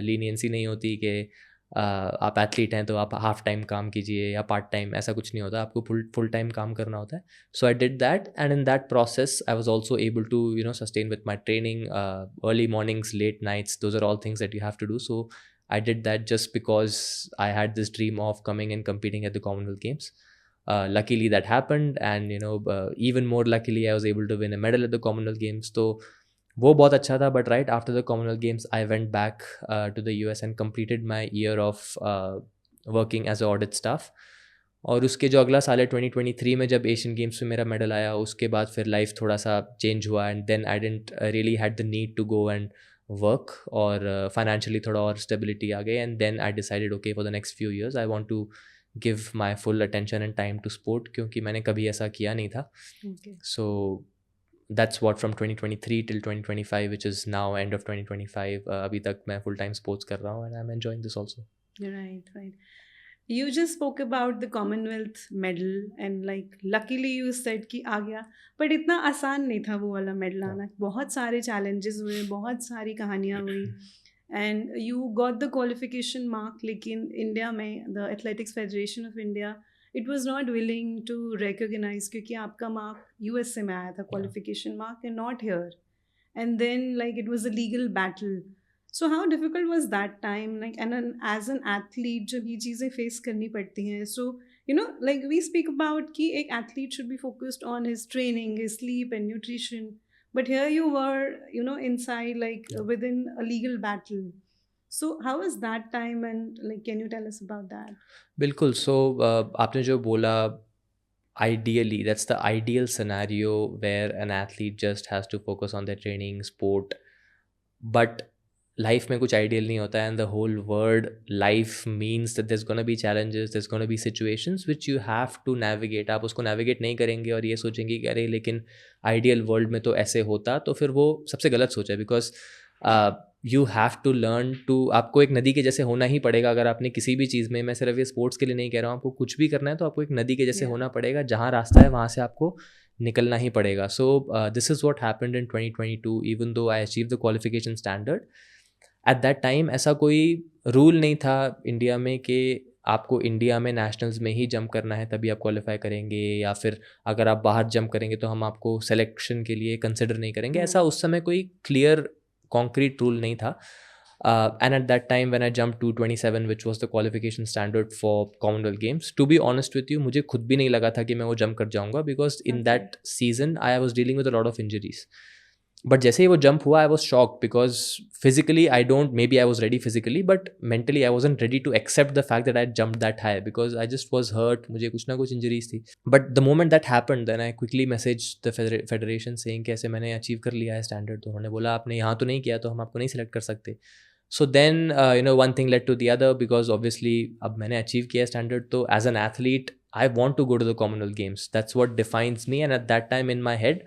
लीनियंसी नहीं होती कि आप एथलीट हैं तो आप हाफ टाइम काम कीजिए या पार्ट टाइम, ऐसा कुछ नहीं होता. आपको फुल टाइम काम करना होता है. So I did that, and in that process I was also able to you know sustain with my training, early mornings, late nights, those are all things that you have to do. So I did that just because I had this dream of coming and competing at the Commonwealth Games. Luckily that happened, and you know even more luckily I was able to win a medal at the Commonwealth Games. So वो बहुत अच्छा था. But right after the Commonwealth Games I went back to the US and completed my year of working as a audit staff. और उसके जो अगला साल है 2023 में जब एशियन गेम्स में मेरा मेडल आया, उसके बाद फिर लाइफ थोड़ा सा चेंज हुआ, and then I didn't really had the need to go and work, और फाइनेंशियली थोड़ा और स्टेबिलिटी आ गई, and then I decided okay for the next few years I want to give my full attention and time to sport, क्योंकि मैंने कभी ऐसा किया नहीं था. सो that's what from 2023 till 2025, which is now end of 2025, अभी तक मैं full time sports कर रहा हूँ, and I'm enjoying this also. Right. You just spoke about the Commonwealth medal and like luckily you said कि आ गया, but इतना आसान नहीं था वो वाला मेडल आना. बहुत सारे challenges हुए, बहुत सारी कहानियाँ हुई, and you got the qualification mark. लेकिन इंडिया में the Athletics Federation of India it was not willing to recognize क्योंकि आपका mark US से में आया था qualification mark and not here. And then like it was a legal battle. So how difficult was that time, like, and as an athlete जब ये चीज़ें face करनी पड़ती हैं, so you know like we speak about कि एक athlete should be focused on his training, his sleep and nutrition, but here you were, you know, inside like within a legal battle. So how was that time, and like can you tell us about that? बिल्कुल. सो आपने जो बोला, ideally that's the ideal scenario where an athlete just has to focus on their training, sport, but life में कुछ आइडियल नहीं होता है, and the whole word life means that there's gonna be challenges, there's gonna be situations which you have to navigate. आप उसको navigate नहीं करेंगे और ये सोचेंगे कि अरे लेकिन आइडियल वर्ल्ड में तो ऐसे होता, तो फिर वो सबसे गलत सोच है. Because you have to learn to, आपको एक नदी के जैसे होना ही पड़ेगा. अगर आपने किसी भी चीज़ में, मैं सिर्फ ये स्पोर्ट्स के लिए नहीं कह रहा हूँ, आपको कुछ भी करना है तो आपको एक नदी के जैसे होना पड़ेगा. जहाँ रास्ता है वहाँ से आपको निकलना ही पड़ेगा. सो this is what happened in 2022. Even though I achieve the qualification standard, eight that time ऐसा कोई रूल नहीं था इंडिया में कि आपको इंडिया में नेशनल्स में ही जंप करना है तभी आप क्वालिफाई करेंगे, या फिर अगर आप बाहर जंप करेंगे तो हम आपको सिलेक्शन के लिए कंसिडर नहीं करेंगे. ऐसा उस समय कोई क्लियर कॉन्क्रीट रूल नहीं था. And at that time when I jump 227 which was the qualification standard for Commonwealth games, to be honest with you, मुझे खुद भी नहीं लगा था कि मैं वो जंप कर जाऊँगा, because in that season I was dealing with a lot of injuries. But जैसे ही वो जंप हुआ, I was shocked because physically I don't, maybe I was ready physically, but mentally I wasn't ready to accept the fact that I jump that high, because I just was hurt. मुझे कुछ ना कुछ इंजरीज थी. But the moment that happened, then I quickly message the federation saying कि ऐसे मैंने अचीव कर लिया है स्टैंडर्ड. तो उन्होंने बोला आपने यहाँ तो नहीं किया तो हम आपको नहीं सिलेक्ट कर सकते. So then you know one thing led to the other, because obviously अब मैंने अचीव किया स्टैंडर्ड, तो as an athlete I want to go to the Commonwealth games. That's what defines me. And at that time in my head,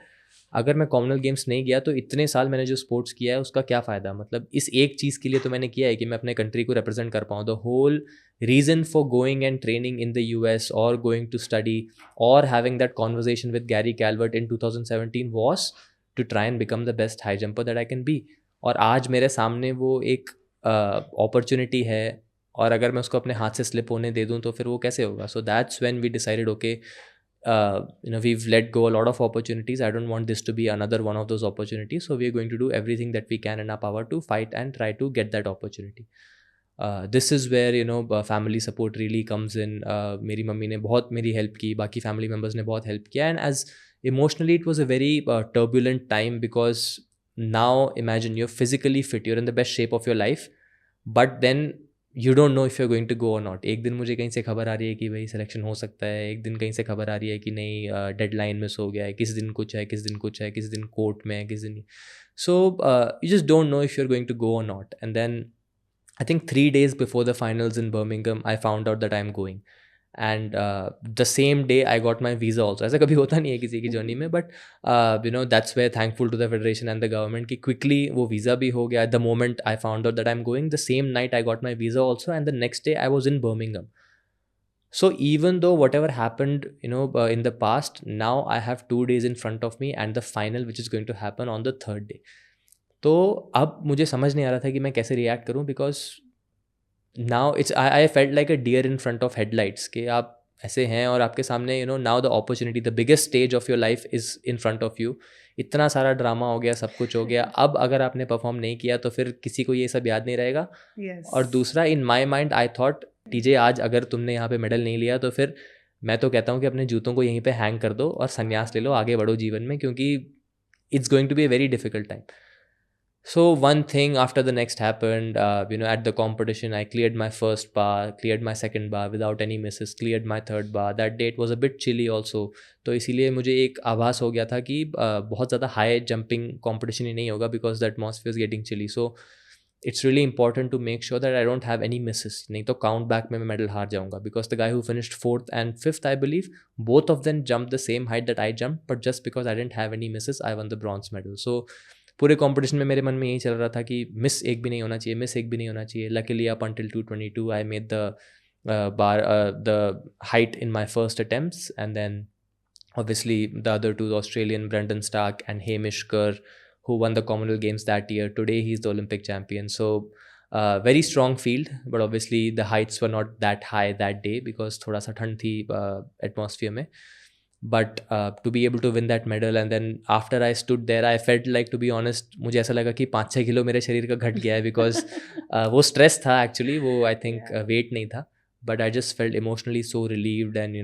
अगर मैं कॉमनवेल्थ गेम्स नहीं गया तो इतने साल मैंने जो स्पोर्ट्स किया है उसका क्या फ़ायदा. मतलब इस एक चीज़ के लिए तो मैंने किया है कि मैं अपने कंट्री को रिप्रेजेंट कर पाऊँ. The whole reason for going and training in the US और गोइंग टू स्टडी और having that conversation with Gary Calvert in 2017 was to try and become the best high jumper that I can be. और आज मेरे सामने वो एक अपॉर्चुनिटी है, और अगर मैं उसको अपने हाथ से स्लिप होने दे दूँ तो फिर वो कैसे होगा. So that's when we decided okay, you know, we've let go a lot of opportunities. I don't want this to be another one of those opportunities. So we are going to do everything that we can in our power to fight and try to get that opportunity. This is where, you know, family support really comes in. मेरी मम्मी ने बहुत मेरी हेल्प की, बाकी फैमिली मेम्बर्स ने बहुत हेल्प किया. And as emotionally it was a very turbulent time, because now imagine you're physically fit, you're in the best shape of your life, but then you don't know if you are going to go और नॉट. एक दिन मुझे कहीं से खबर आ रही है कि भाई सिलेक्शन हो सकता है, एक दिन कहीं से खबर आ रही है कि नहीं डेडलाइन मिस हो गया है, किस दिन कुछ है, किस दिन कुछ है, किस दिन कोर्ट में है, किस दिन. So you just don't know if you are going to go और not. And then I think 3 days before the finals in Birmingham I found out that I am going. And the same day I got my visa also. ऐसा कभी होता नहीं है किसी की जर्नी में, but you know that's where thankful to the federation and the government कि क्विकली वो वीज़ा भी हो गया. The moment I found out that I am going, the same night I got my visa also, and the next day I was in Birmingham. So even though whatever happened, you know, in the past, now I have 2 days in front of me and the final which is going to happen on the 3rd day. तो अब मुझे समझ नहीं आ रहा था कि मैं कैसे रिएक्ट करूं, because now it's I felt like a deer in front of headlights कि आप ऐसे हैं और आपके सामने, you know, now the opportunity, the biggest stage of your life is in front of you. इतना सारा ड्रामा हो गया, सब कुछ हो गया, अब अगर आपने परफॉर्म नहीं किया तो फिर किसी को ये सब याद नहीं रहेगा. Yes. और दूसरा, in my mind I thought TJ आज अगर तुमने यहाँ पे मेडल नहीं लिया तो फिर मैं तो कहता हूँ कि अपने जूतों को यहीं पे हैंग कर दो और संन्यास ले लो, आगे बढ़ो जीवन में, क्योंकि it's going to be a very difficult time. So one thing after the next happened, you know, at the competition, I cleared my first bar, cleared my second bar without any misses, cleared my third bar. That day it was a bit chilly also. तो इसीलिए मुझे एक आभास हो गया था कि बहुत ज़्यादा हाई जंपिंग competition ही नहीं होगा, because the atmosphere is getting chilly. So it's really important to make sure that I don't have any misses. नहीं तो count back में मैं medal हार जाऊँगा, because the guy who finished 4th and 5th, I believe, both of them jumped the same height that I jumped, but just because I didn't have any misses, I won the bronze medal. So पूरे कंपटीशन में मेरे मन में यही चल रहा था कि मिस एक भी नहीं होना चाहिए, मिस एक भी नहीं होना चाहिए. Luckily up until 222 I made the the height in my first attempts, and then obviously the other two, the Australian Brendan Stark and Hamish Kerr, who won the Commonwealth Games that year. Today he's the Olympic champion. So very strong field, but obviously the heights were not that high that day because thoda sa thand thi atmosphere mein. But to be able to win that medal, and then after I stood there, I felt like, to be honest, मुझे ऐसा लगा कि 5-6 किलो मेरे शरीर का घट गया है because वो stress था actually, वो I think weight नहीं था. But I just felt emotionally so relieved, and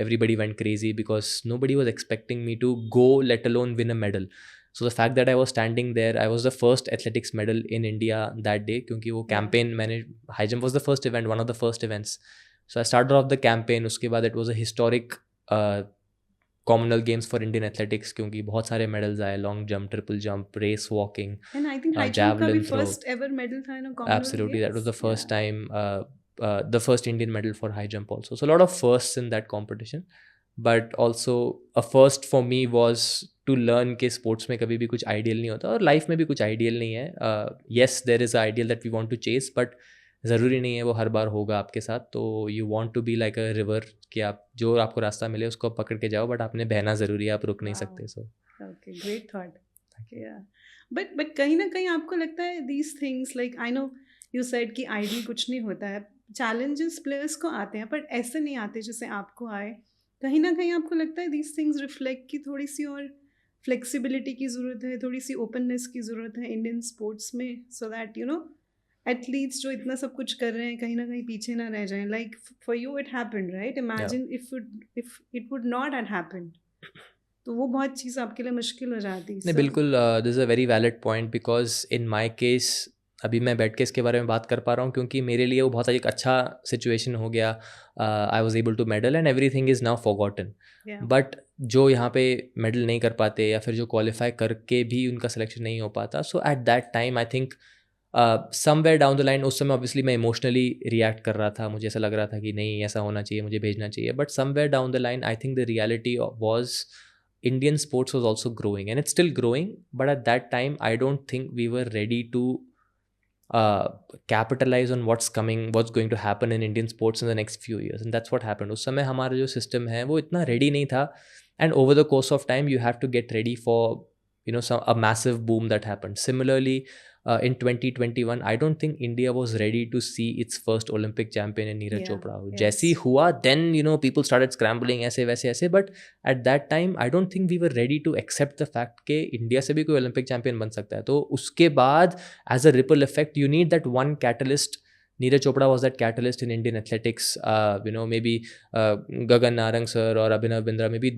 everybody went crazy because nobody was expecting me to go, let alone win a medal. So the fact that I was standing there, I was the first athletics medal in India that day, क्योंकि वो campaign मैंने, high jump was the first event, one of the first events. So I started off the campaign. उसके बाद it was a historic Commonwealth Games for Indian athletics, क्योंकि बहुत सारे medals आए, long jump, triple jump, race walking, And I think high jump का javelin भी throw. first ever medal था ना Commonwealth Absolutely, that was the Games? first Yeah. time, the first Indian medal for high jump also. So a lot of firsts in that competition, but also a first for me was to learn कि sports में कभी भी कुछ ideal नहीं होता, और life में भी कुछ ideal नहीं है. Yes, there is an ideal that we want to chase, but ज़रूरी नहीं है वो हर बार होगा आपके साथ. तो you want to be like a river, कि आप जो आपको रास्ता मिले उसको पकड़ के जाओ, बट आपने बहना ज़रूरी है, आप रुक नहीं Wow. सकते. So Okay, great thought. Yeah, but कहीं ना कहीं आपको लगता है these things, like I know you said कि ideal कुछ नहीं होता है, challenges players को आते हैं, but ऐसे नहीं आते जैसे आपको आए. कहीं ना कहीं आपको लगता है these things reflect कि थोड़ी सी और flexibility की ज़रूरत है, थोड़ी सी openness की ज़रूरत है Indian sports में, so that athletes जो इतना सब कुछ कर रहे हैं कहीं ना कहीं पीछे ना रह जाएं. Like for you it happened, right? Imagine if it would not have happened, तो वो बहुत चीज़ आपके लिए मुश्किल हो जाती. नहीं, बिल्कुल, this is a very valid point, because in my case अभी मैं बैठ के इसके बारे में बात कर पा रहा हूँ क्योंकि मेरे लिए वो बहुत एक अच्छा सिचुएशन हो गया. I was able to medal and everything is now forgotten. But जो यहाँ पे मेडल नहीं कर पाते या फिर जो क्वालिफाई करके भी उनका सिलेक्शन नहीं हो पाता, so at that time I think somewhere down the line, उस समय ऑब्वियसली मैं इमोशनली रिएक्ट कर रहा था, मुझे ऐसा लग रहा था कि नहीं ऐसा होना चाहिए, मुझे भेजना चाहिए. But somewhere down the line I think the reality was Indian sports was also growing, and it's still growing, but at that time I don't think we were ready to capitalize on what's going to happen in Indian sports in the next few years, and that's what happened. उस समय हमारा जो system है वो इतना ready नहीं था, and over the course of time you have to get ready for a massive boom that happened. Similarly, in 2021 I don't think India was ready to see its first Olympic champion in Neeraj Chopra. जैसे ही हुआ, then people started scrambling ऐसे वैसे ऐसे, but at that time I don't think we were ready to accept the fact कि India से भी कोई Olympic champion बन सकता है. तो उसके बाद as a ripple effect you need that one catalyst. Neeraj Chopra was that catalyst in Indian athletics. Maybe Gagan Narang sir or Abhinav Bindra, maybe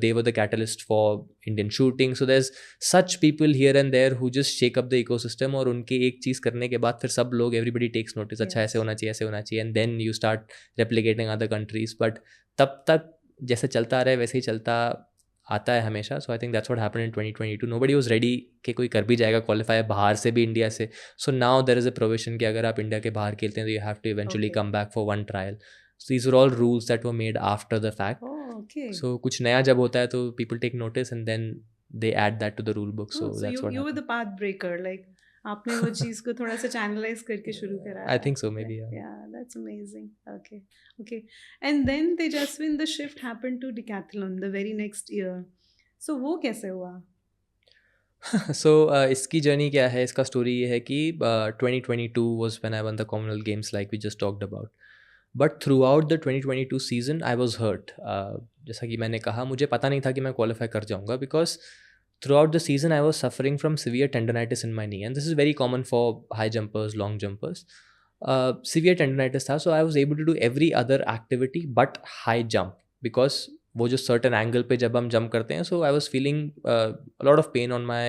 they were the catalyst for Indian shooting. So there's such people here and there who just shake up the ecosystem, और उनके एक चीज़ करने के बाद फिर सब लोग, everybody takes notice, अच्छा ऐसे होना चाहिए, ऐसे होना चाहिए, and then you start replicating other countries. But तब तक जैसे चलता रहे वैसे ही चलता आता है हमेशा. So I think that's what happened in 2022. Nobody was ready कि कोई कर भी जाएगा क्वालिफाई बाहर से भी, इंडिया से. So now there is a provision कि अगर आप इंडिया के बाहर खेलते हैं तो you have to eventually come back for one trial. So these are all rules that were made after the fact. So कुछ नया जब होता है तो people take notice and then they add that to the rule book. So that's what you were the path breaker, like आपने वो चीज़ को थोड़ा सा channelize करके शुरू करा. I think so, maybe. Yeah, that's amazing. Okay. And then Tejaswin, the shift happened to decathlon the very next year. So वो कैसे हुआ? So इसकी जर्नी क्या है, इसका स्टोरी ये है कि 2022 was when I won the Commonwealth Games like we just talked about. But throughout the 2022 season I was hurt. जैसा कि मैंने कहा, मुझे पता नहीं था कि मैं क्वालिफाई कर जाऊंगा, because throughout the season I was suffering from severe tendonitis in my knee, and this is very common for high jumpers, long jumpers. Severe tendonitis था, so I was able to do every other activity but high jump, because वो जो certain angle पे जब हम jump करते हैं, so I was feeling a lot of pain on my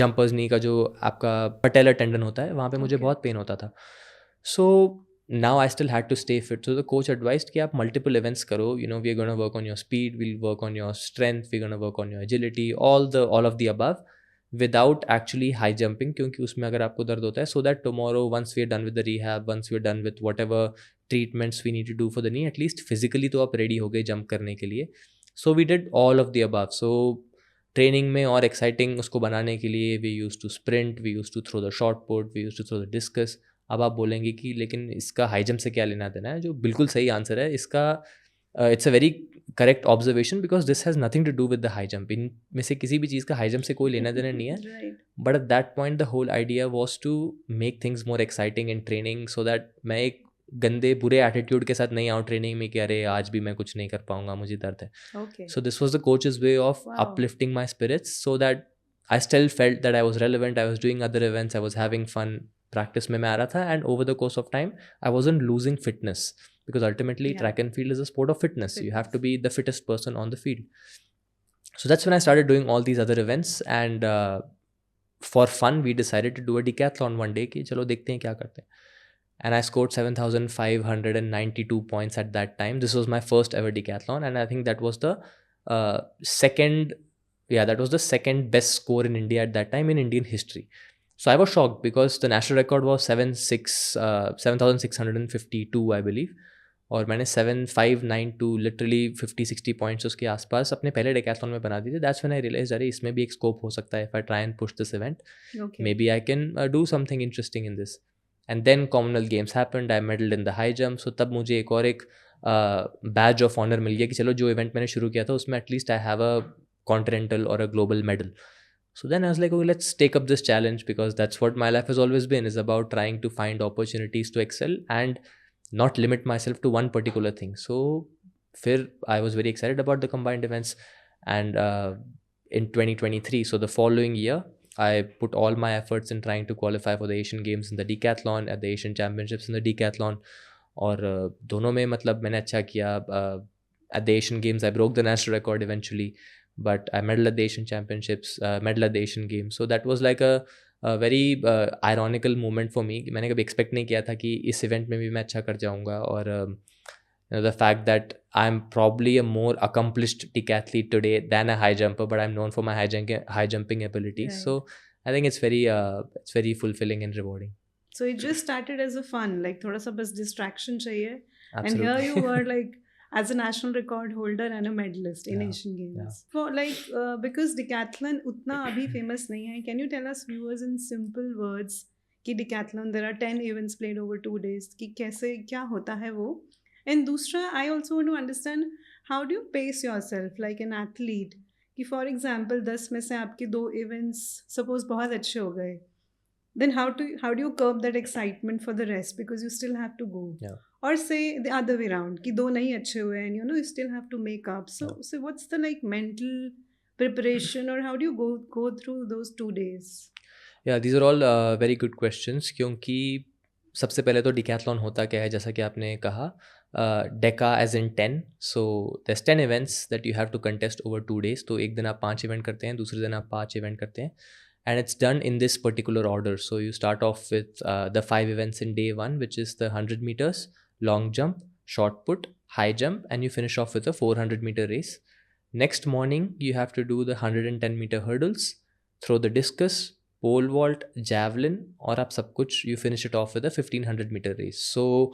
jumpers knee का जो आपका patellar tendon होता है, वहाँ पे मुझे बहुत pain होता था. So now I still had to stay fit. So the coach advised कि आप multiple events करो. We are going to work on your speed, we'll work on your strength, we're going to work on your agility, all of the above, without actually high jumping, क्योंकि उसमें अगर आपको दर्द होता है, so that tomorrow once we are done with the rehab, once we are done with whatever treatments we need to do for the knee, at least physically तो आप ready हो गए jump करने के लिए. So we did all of the above. So training में और exciting उसको बनाने के लिए we used to sprint, we used to throw the shot put, we used to throw the discus. अब आप बोलेंगे कि लेकिन इसका हाई जंप से क्या लेना देना है, जो बिल्कुल सही आंसर है इसका। It's a very correct observation because this has nothing to do with the high jump. इन में से किसी भी चीज़ का हाई जंप से कोई लेना देना नहीं है। Right. But at that point the whole idea was to make things more exciting in training, so that मैं एक गंदे बुरे एटीट्यूड के साथ नहीं आऊँ ट्रेनिंग में कि अरे आज भी मैं कुछ नहीं कर पाऊंगा, मुझे दर्द है। Okay. So this was the coach's way of Wow. uplifting my spirits, so that I still felt that I was relevant. I was doing other events. I was having fun. Practice में मैं आ रहा था, and over the course of time, I wasn't losing fitness because ultimately Yeah. track and field is a sport of fitness. You have to be the fittest person on the field. So that's when I started doing all these other events, and for fun, we decided to do a decathlon one day. कि चलो देखते हैं क्या करते हैं. And I scored 7,592 points at that time. This was my first ever decathlon, and I think that was the second best score in India at that time in Indian history. So I was shocked because the national record was 7,652 I believe, और मैंने 7,592 literally 50-60 points उसके आसपास अपने पहले decathlon में बना दिए थे. That's when I realized अरे इसमें भी एक scope हो सकता है. If I try and push this event, Okay. maybe I can do something interesting in this. And then Commonwealth Games happened. I medaled in the high jump. So तब मुझे एक और एक badge of honor मिल गया कि चलो जो event मैंने शुरू किया था उसमें at least I have a continental or a global medal. So then I was like, okay, let's take up this challenge because that's what my life has always been, is about trying to find opportunities to excel and not limit myself to one particular thing. So I was very excited about the combined events, and in 2023, so the following year, I put all my efforts in trying to qualify for the Asian Games in the decathlon, at the Asian Championships in the decathlon, और दोनों में मतलब मैंने अच्छा किया. At the Asian Games, I broke the national record eventually, but I medaled at the Asian Championships, medal at the Asian Games. So that was like a very ironical moment for me. मैंने कभी expect नहीं किया था कि इस event में भी मैं अच्छा कर जाऊँगा, और the fact that I'm probably a more accomplished decathlete today than a high jumper, but I'm known for my high jumping abilities. Right. So I think it's very fulfilling and rewarding. So it just started as a fun, like थोड़ा सा बस distraction चाहिए. And Absolutely. here you were like as a national record holder and a medalist in Yeah, Asian Games. yeah. For like because decathlon उतना अभी famous नहीं है. Can you tell us viewers in simple words कि decathlon there are 10 events played over 2 days कि कैसे क्या होता है वो? And दूसरा I also want to understand how do you pace yourself like an athlete कि for example 10 में से आपके 2 events suppose बहुत अच्छे हो गए. Then how do you curb that excitement for the rest because you still have to go? Yeah. Or say the other way around कि दो नहीं अच्छे हुए and you still have to make up. So what's the like mental preparation or how do you go through those 2 days? Yeah, these are all very good questions, क्योंकि सबसे पहले तो decathlon होता क्या है, जैसा कि आपने कहा, deca as in 10. So there's 10 events that you have to contest over 2 days. तो एक दिन आप 5 event करते हैं, दूसरे दिन आप 5 event करते हैं, and it's done in this particular order. So you start off with the 5 events in day 1, which is the 100 meters, long jump, short put, high jump, and you finish off with a 400-meter race. Next morning, you have to do the 110-meter hurdles, throw the discus, pole vault, javelin, और आप सब कुछ you finish it off with a 1500-meter race. So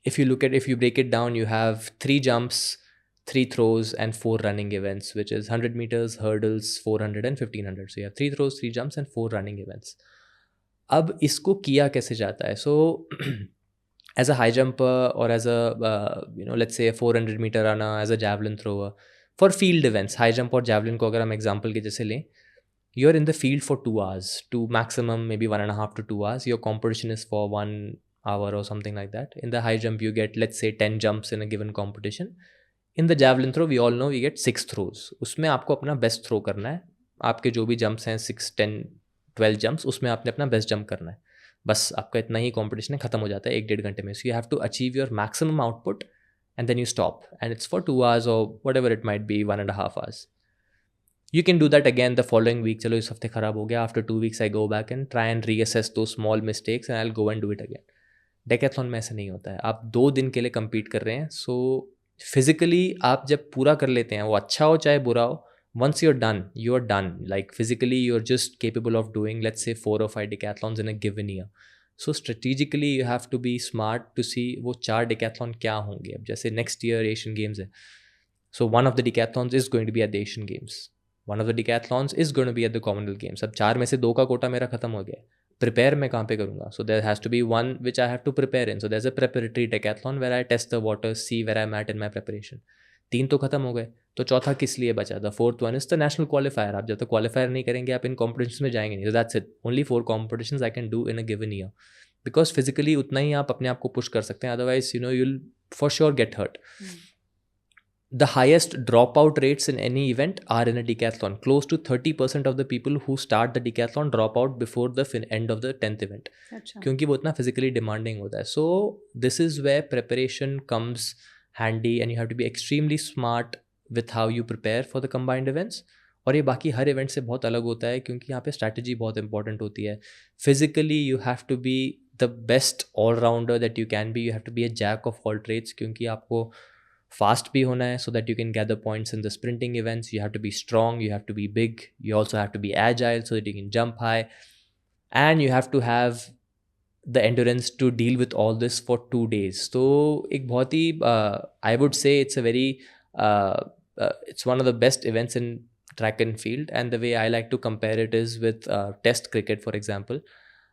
if you break it down, you have 3 jumps, 3 throws, and 4 running events, which is 100 meters, hurdles, 400 and 1500. So you have 3 throws, 3 jumps, and 4 running events. अब इसको किया कैसे जाता है? So as a high jumper or as a let's say a 400-meter runner, as a javelin thrower, for field events, high jump और javelin को अगर हम example के जैसे लें, you're in the field for 2 hours, to maximum maybe 1.5 to 2 hours. Your competition is for 1 hour or something like that. In the high jump, you get, let's say, 10 jumps in a given competition. In the javelin throw, we all know we get 6 throws. उसमें आपको अपना best throw करना है. आपके जो भी jumps हैं 6, 10, 12 jumps, उसमें आपने अपना best jump करना है. बस आपका इतना ही competition है, ख़त्म हो जाता है 1-1.5 घंटे में. So you have to achieve your maximum output and then you stop. And it's for 2 hours or whatever it might be, 1.5 hours. You can do that again the following week. चलो इस हफ्ते ख़राब हो गया. After 2 weeks, I go back and try and reassess those small mistakes and I'll go and do it again. Decathlon में ऐसा नहीं होता है. आप 2 दिन के लिए compete कर रहे हैं. So physically आप जब पूरा कर लेते हैं, वो अच्छा हो चाहे बुरा हो, once you're done. Like physically you're just capable of doing, let's say, 4 or 5 decathlons in a given year. So strategically you have to be smart to see वो 4 decathlon क्या होंगे. अब जैसे next year Asian Games है. So one of the decathlons is going to be at the Asian Games. One of the decathlons is going to be at the Commonwealth Games. अब 4 में से 2 का कोटा मेरा ख़त्म हो गया. प्रिपेयर मैं कहाँ पे करूँगा? So there has to be one which I have to prepare in. So there is a preparatory decathlon where I test the water, see where I am at in my preparation. 3 तो खत्म हो गए, तो चौथा किस लिए बचा? The fourth one is the national qualifier. आप जब तक क्वालिफायर नहीं करेंगे आप इन कॉम्पिटिशन्स में जाएंगे नहीं. So that's it. Only 4 competitions I can do in a given year. Because physically उतना ही आप अपने आप को पुश कर सकते हैं, otherwise you know you'll for sure get hurt. The highest dropout rates in any event are in a decathlon. Close to 30% of the people who start the decathlon drop out before the end of the 10th event. अच्छा. क्योंकि वो इतना physically demanding होता है. So this is where preparation comes handy and you have to be extremely smart with how you prepare for the combined events. और ये बाकी हर इवेंट से बहुत अलग होता है क्योंकि यहाँ पे स्ट्रैटेजी बहुत इंपॉर्टेंट होती है. Physically you have to be the best all rounder that you can be. You have to be a jack of all trades क्योंकि आपको फास्ट भी होना है so that you can gather points in the sprinting events. You have to be strong, you have to be big, you also have to be agile so that you can jump high, and you have to have the endurance to deal with all this for 2 days. So एक बहुत ही I would say it's a very it's one of the best events in track and field, and the way I like to compare it is with test cricket for example.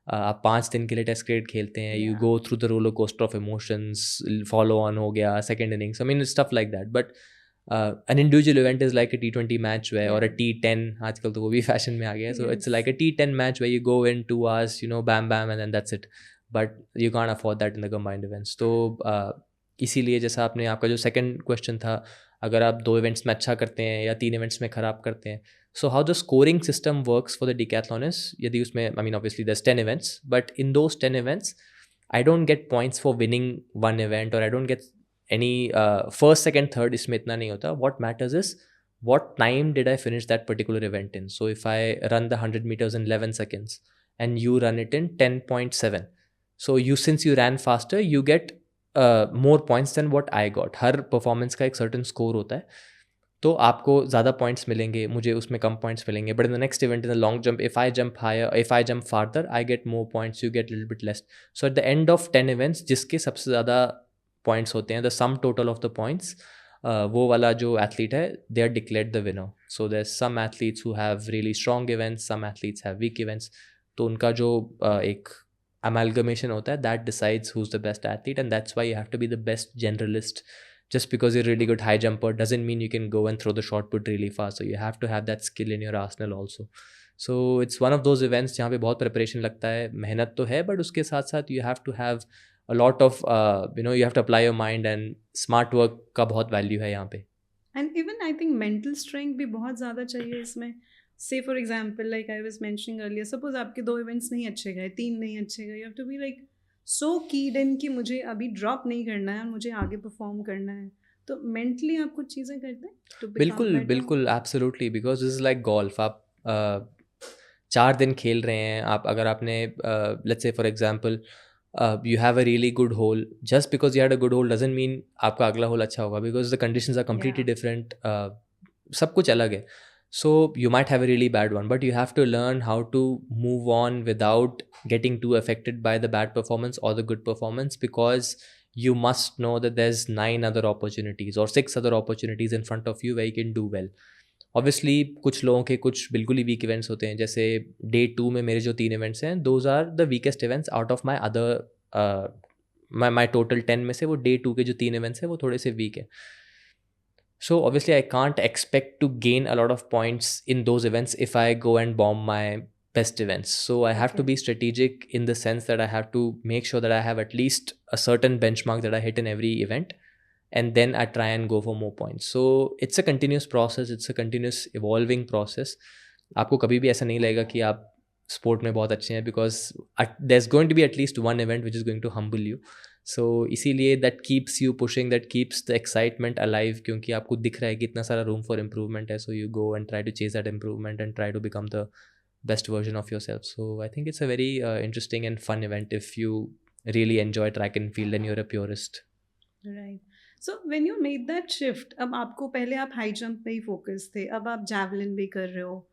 आप 5 दिन के लिए टेस्ट क्रिकेट खेलते हैं, you go through the roller coaster of emotions, follow on हो गया, second innings, I mean stuff like that. But an individual event is like a T20 match where or a T10, आजकल तो वो भी फैशन में आ गया है. So it's like a T10 match where you go in 2 hours, you know, bam bam and then that's it. But you can't afford that in the combined events. तो इसीलिए जैसा आपने आपका जो सेकंड क्वेश्चन था, अगर आप 2 इवेंट्स में अच्छा करते हैं या 3 इवेंट्स में ख़राब करते हैं, so how the scoring system works for the decathlon is, यदि उसमें I mean obviously there's 10 events, but in those 10 events I don't get points for winning one event or I don't get any first, second, third. इसमें इतना नहीं होता. What matters is what time did I finish that particular event in. So if I run the 100 meters in 11 seconds and you run it in 10.7, so since you ran faster you get more points than what I got. Her performance का एक certain score होता है, तो आपको ज़्यादा पॉइंट्स मिलेंगे, मुझे उसमें कम पॉइंट्स मिलेंगे. But in the next event in the long jump, if I jump higher, if I jump farther, I get more points, you get little bit less. So at the end of 10 events जिसके सबसे ज़्यादा पॉइंट्स होते हैं, the sum total of the points, वो वाला जो एथलीट है, they are declared the winner. So there some athletes who have really strong events, some athletes have weak events. तो उनका जो एक amalgamation होता है, that decides who's the best athlete, and that's why you have to be the best generalist. Just because you're a really good high jumper doesn't mean you can go and throw the shot put really fast. So you have to have that skill in your arsenal also. So it's one of those events जहाँ पे बहुत preparation लगता है, मेहनत तो है, but उसके साथ साथ you have to have a lot of you have to apply your mind, and smart work का बहुत value है यहाँ पे. And even I think mental strength भी बहुत ज़्यादा चाहिए इसमें. Say for example, like I was mentioning earlier, suppose आपके 2 events नहीं अच्छे गए, 3 नहीं अच्छे गए, you have to be like so keyed in कि मुझे अभी ड्रॉप नहीं करना है, मुझे आगे परफॉर्म करना है. तो मेंटली आप कुछ चीज़ें करते हैं? बिल्कुल absolutely, because this is like golf. आप 4 दिन खेल रहे हैं, आप अगर आपने let's say for example you have a really good hole, just because you had a good hole doesn't mean आपका अगला होल अच्छा होगा, because the conditions are completely different. सब कुछ अलग है. So you might have a really bad one, but you have to learn how to move on without getting too affected by the bad performance or the good performance, because you must know that there's 9 other opportunities or 6 other opportunities in front of you where you can do well. Obviously कुछ लोगों के कुछ बिल्कुल ही वीक इवेंट्स होते हैं, जैसे डे 2 में मेरे जो 3 इवेंट्स हैं, those are the weakest events out of my other my total 10 में से वो डे 2 के जो 3 इवेंट्स हैं वो थोड़े से वीक है. So obviously I can't expect to gain a lot of points in those events if I go and bomb my best events. So I have to be strategic in the sense that I have to make sure that I have at least a certain benchmark that I hit in every event, and then I try and go for more points. So it's a continuous process, it's a continuous evolving process. आपको कभी भी ऐसा नहीं लगेगा कि आप स्पोर्ट में बहुत अच्छे हैं, because there's going to be at least one event which is going to humble you. So इसीलिए that keeps you pushing, that keeps the excitement alive, क्योंकि आपको दिख रहा है कि इतना सारा room for improvement है. So you go and try to chase that improvement and try to become the best version of yourself. So I think it's a very interesting and fun event if you really enjoy track and field and you're a purist. Right. So when you made that shift, अब आपको पहले आप high jump पे ही focus थे, अब आप javelin भी कर रहे हो,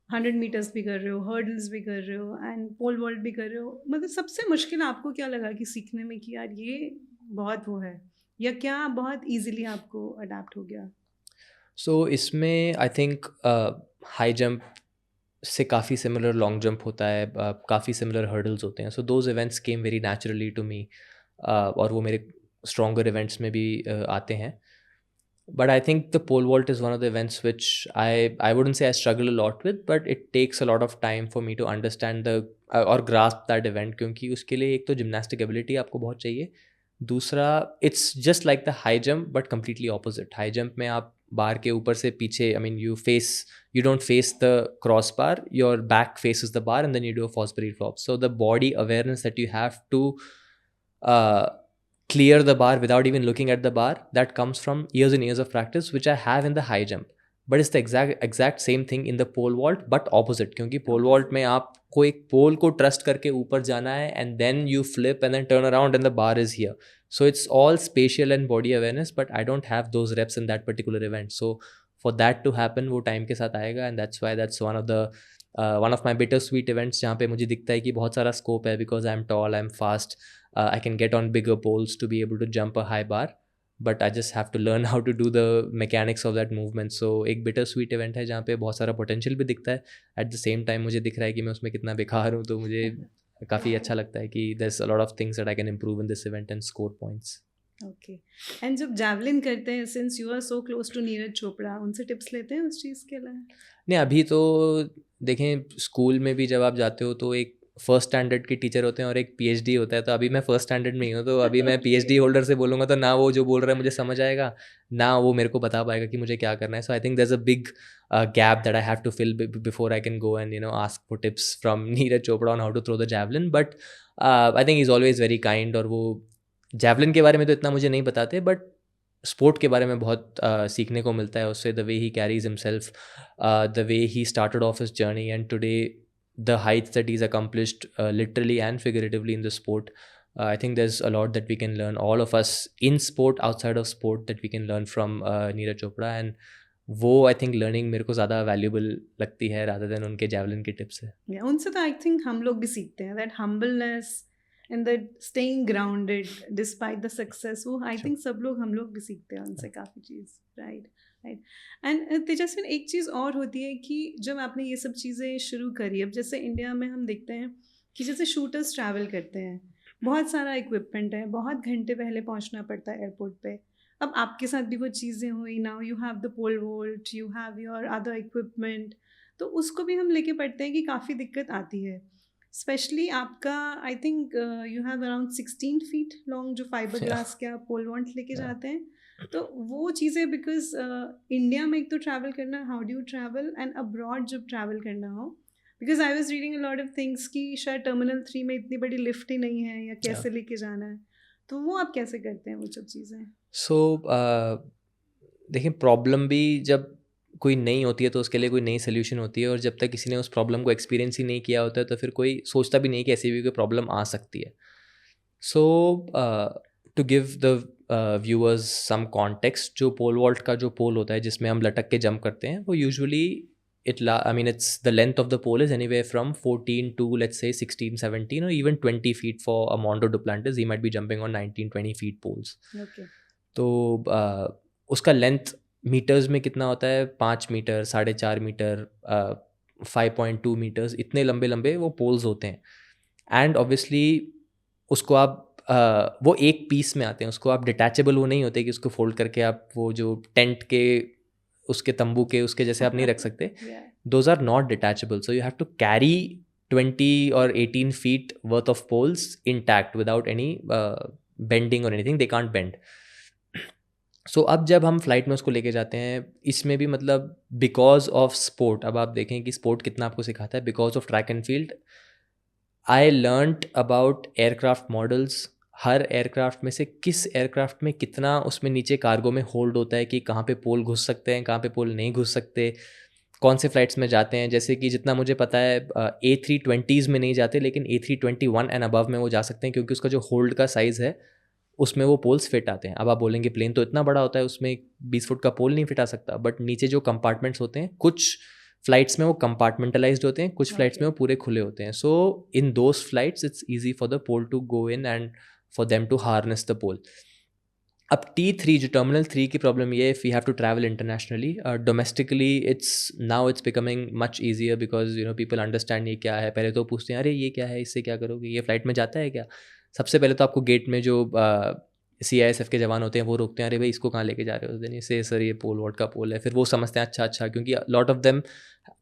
100 मीटर्स भी कर रहे हो, हर्डल्स भी कर रहे हो, एंड पोल वॉल्ट भी कर रहे हो. मतलब सबसे मुश्किल आपको क्या लगा कि सीखने में कि यार ये बहुत वो है, या क्या बहुत इजीली आपको अडेप्ट हो गया? So इसमें आई थिंक हाई जंप से काफ़ी सिमिलर लॉन्ग जंप होता है, काफ़ी सिमिलर हर्डल्स होते हैं. So those events came very naturally to me, और वो मेरे स्ट्रॉन्गर इवेंट्स में भी आते हैं. But I think the pole vault is one of the events which I wouldn't say I struggle a lot with, but it takes a lot of time for me to understand the or grasp that event, क्योंकि उसके लिए एक तो जिमनास्टिक एबिलिटी आपको बहुत चाहिए. दूसरा, it's just like the high jump but completely opposite. High jump में आप बार के ऊपर से पीछे, I mean you don't face the crossbar, your back faces the bar and then you do a Fosbury flop. So the body awareness that you have to clear the bar without even looking at the bar, that comes from years and years of practice, which I have in the high jump. But it's the exact same thing in the pole vault, but opposite. क्योंकि pole vault में आपको एक pole को trust करके ऊपर जाना है, and then you flip and then turn around and the bar is here. So it's all spatial and body awareness, but I don't have those reps in that particular event. So for that to happen, वो time के साथ आएगा, and that's why that's one of my bittersweet events जहाँ पे मुझे दिखता है कि बहुत सारा scope है, because I'm tall, I'm fast, I can get on bigger poles to be able to jump a high bar, but I just have to learn how to do the mechanics of that movement. So एक bittersweet event है जहाँ पे बहुत सारा potential भी दिखता है, at the same time मुझे दिख रहा है कि मैं उसमें कितना बेकार हूँ, तो मुझे काफ़ी अच्छा लगता है कि there's a lot of things that I can improve in this event and score points. Okay. And जब जैवलिन करते हैं, since you are so close to Neeraj Chopra, उनसे टिप्स लेते हैं उस चीज़ के लिए? नहीं, अभी तो देखें, स्कूल में भी जब आप जाते हो तो एक फर्स्ट स्टैंडर्ड के टीचर होते हैं और एक पीएचडी होता है. तो अभी मैं फर्स्ट स्टैंडर्ड में ही हूँ, तो अभी मैं पीएचडी होल्डर से बोलूँगा तो ना वो जो बोल रहा है मुझे समझ आएगा, ना वो मेरे को बता पाएगा कि मुझे क्या करना है. So I think there is a big gap that I have to fill before I can go and ask for tips from Neeraj Chopra on how to throw the javelin. But I think he's always very kind. और वो javelin के बारे में तो इतना मुझे नहीं बताते, but स्पोर्ट के बारे में बहुत सीखने को मिलता है उससे. The way he carries himself, the way he started off his journey, and today the Heights that he's accomplished literally and figuratively in the sport. I think there's a lot that we can learn, all of us in sport, outside of sport, that we can learn from Neeraj Chopra. And वो आई थिंक लर्निंग मेरे को ज़्यादा वैल्यूबल लगती है रादर देन उनके जैवलिन की टिप्स है. उनसे तो आई थिंक हम लोग भी सीखते हैं that humbleness and that staying grounded despite the success. वो आई थिंक सब लोग, हम लोग भी सीखते हैं उनसे काफ़ी चीज़. राइट. एंड तेजस्विन, एक चीज़ और होती है कि जब आपने ये सब चीज़ें शुरू करी, अब जैसे इंडिया में हम देखते हैं कि जैसे शूटर्स ट्रैवल करते हैं, बहुत सारा इक्विपमेंट है, बहुत घंटे पहले पहुंचना पड़ता है एयरपोर्ट पे. अब आपके साथ भी वो चीज़ें हुई, now you have the pole vault, you have your other equipment, तो उसको भी हम लेके पढ़ते हैं कि काफ़ी दिक्कत आती है. स्पेशली आपका आई think you have around 16 feet long जो फाइबर ग्लास के आप पोल वॉल्ट लेके जाते हैं. तो वो चीज़ें, बिकॉज इंडिया में एक तो ट्रैवल करना, how do you travel, and abroad जब ट्रैवल करना हो, because I was reading a lot of things कि शायद टर्मिनल 3 में इतनी बड़ी लिफ्ट ही नहीं है, या कैसे लेके जाना है, तो वो आप कैसे करते हैं वो सब चीज़ें? सो देखिए, प्रॉब्लम भी जब कोई नहीं होती है तो उसके लिए कोई नई सोल्यूशन होती है, और जब तक किसी ने उस प्रॉब्लम को एक्सपीरियंस ही नहीं किया होता है तो फिर कोई सोचता भी नहीं कि ऐसी भी कोई प्रॉब्लम आ सकती है. So to give the viewers some context, जो पोल वॉल्ट का जो पोल होता है जिसमें हम लटक के जंप करते हैं, वो usually it's the length of the pole is anywhere from 14 to let's say 16, 17 or even 20 feet for a Mondo Duplantis. He might be jumping on 19, 20 feet poles. Okay. तो उसका लेंथ मीटर्स में कितना होता है? 5 मीटर, 4.5 मीटर, 5.2 मीटर्स, इतने लंबे लंबे वो पोल्स होते हैं. एंड ऑब्वियसली उसको आप वो एक पीस में आते हैं, उसको आप डिटैचेबल वो नहीं होते कि उसको फोल्ड करके आप वो जो टेंट के उसके तंबू के उसके जैसे आप नहीं रख सकते. Those are not detachable, so you have to carry 20 or 18 feet worth of poles intact without any bending or anything. They can't bend. So अब जब हम फ्लाइट में उसको लेके जाते हैं, इसमें भी मतलब बिकॉज ऑफ स्पोर्ट, अब आप देखें कि स्पोर्ट कितना आपको सिखाता है. Because of track and field I learned about aircraft models. Her aircraft में से किस एयरक्राफ्ट में कितना उसमें नीचे कार्गो में होल्ड होता है, कि कहाँ पे पोल घुस सकते हैं, कहाँ पे पोल नहीं घुस सकते, कौन से फ्लाइट्स में जाते हैं. जैसे कि जितना मुझे पता है A320s में नहीं जाते, लेकिन A321 एंड अबव में वो जा सकते हैं, क्योंकि उसका जो होल्ड का साइज़ है उसमें वो पोल्स फिट आते हैं. अब आप बोलेंगे प्लेन तो इतना बड़ा होता है, उसमें 20 फुट का पोल नहीं फिट आ सकता, बट नीचे जो कंपार्टमेंट्स होते हैं, कुछ फ्लाइट्स में वो कंपार्टमेंटलाइज्ड होते हैं, कुछ फ्लाइट्स में वो पूरे खुले होते हैं. So in those flights it's easy for the pole to go in and for them to harness the pole. अब T3 जो टर्मिनल 3 की प्रॉब्लम ये है, if you have to travel internationally, domestically it's becoming much easier because people understand ये क्या है। पहले तो पूछते हैं अरे ये क्या है, इससे क्या करोगे, ये फ़्लाइट में जाता है क्या। सबसे पहले तो आपको गेट में जो CISF के जवान होते हैं वो रोकते हैं, अरे भाई इसको कहाँ लेके जा रहे हो, उस दिन इससे सर ये पोल वॉट का पोल है। फिर वो समझते हैं अच्छा, क्योंकि lot of them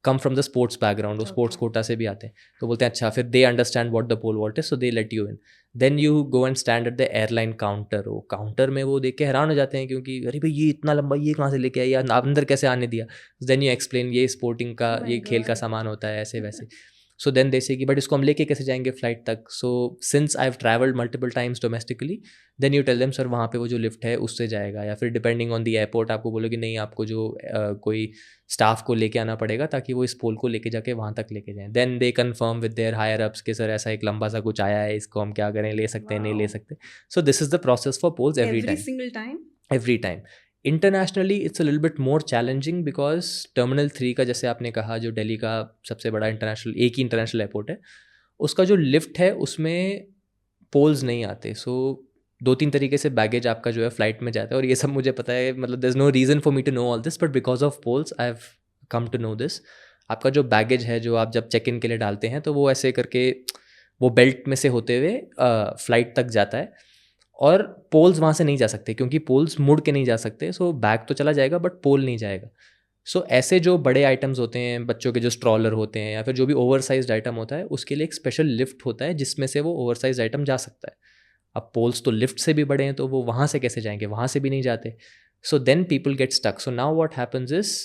come from the sports background, वो स्पोर्ट्स कोटा से भी आते हैं, तो बोलते हैं अच्छा, फिर they understand what the pole vault is, so they let you in. Then you go and stand at the airline counter. वो काउंटर में वो देख के हैरान हो जाते हैं, क्योंकि अरे भाई ये इतना लंबा, ये कहाँ से लेके आया, या अंदर कैसे आने दिया। देन यू एक्सप्लेन ये स्पोर्टिंग का, ये खेल का सामान होता है, ऐसे वैसे। सो देन दे से कि बट इसको हम लेके कैसे जाएंगे फ्लाइट तक। So since I have travelled multiple times domestically, then you tell them sir वहाँ पे वो जो लिफ्ट है उससे जाएगा, या फिर डिपेंडिंग ऑन द एयरपोर्ट आपको बोलो कि नहीं, आपको जो कोई स्टाफ को लेके आना पड़ेगा ताकि वो इस पोल को लेके जाके वहाँ तक लेके जाएं। Then they confirm with their higher ups कि सर ऐसा एक लंबा सा कुछ आया है, इसको हम क्या करें, ले सकते हैं नहीं ले सकते। So this is the process for poles every time. Internationally it's a little bit more challenging because terminal 3 का, जैसे आपने कहा, जो दिल्ली का सबसे बड़ा इंटरनेशनल, एक ही इंटरनेशनल एयरपोर्ट है, उसका जो लिफ्ट है उसमें पोल्स नहीं आते। सो 2-3 तरीके से बैगेज आपका जो है फ्लाइट में जाता है, और ये सब मुझे पता है, मतलब there is no reason for me to know all this, but because of poles I have come to know this. आपका जो बैगेज है, जो आप जब चेक इन के लिए डालते हैं, तो वो ऐसे करके वो बेल्ट में से होते हुए फ्लाइट तक जाता है, और पोल्स वहाँ से नहीं जा सकते क्योंकि पोल्स मुड़ के नहीं जा सकते। सो बैग तो चला जाएगा बट पोल नहीं जाएगा। सो ऐसे जो बड़े आइटम्स होते हैं, बच्चों के जो स्ट्रॉलर होते हैं, या फिर जो भी ओवरसाइज्ड आइटम होता है, उसके लिए एक स्पेशल लिफ्ट होता है जिसमें से वो ओवरसाइज्ड आइटम जा सकता है। अब पोल्स तो लिफ्ट से भी बड़े हैं, तो वो वहाँ से कैसे जाएंगे, वहाँ से भी नहीं जाते। So then people get stuck. So now what happens is,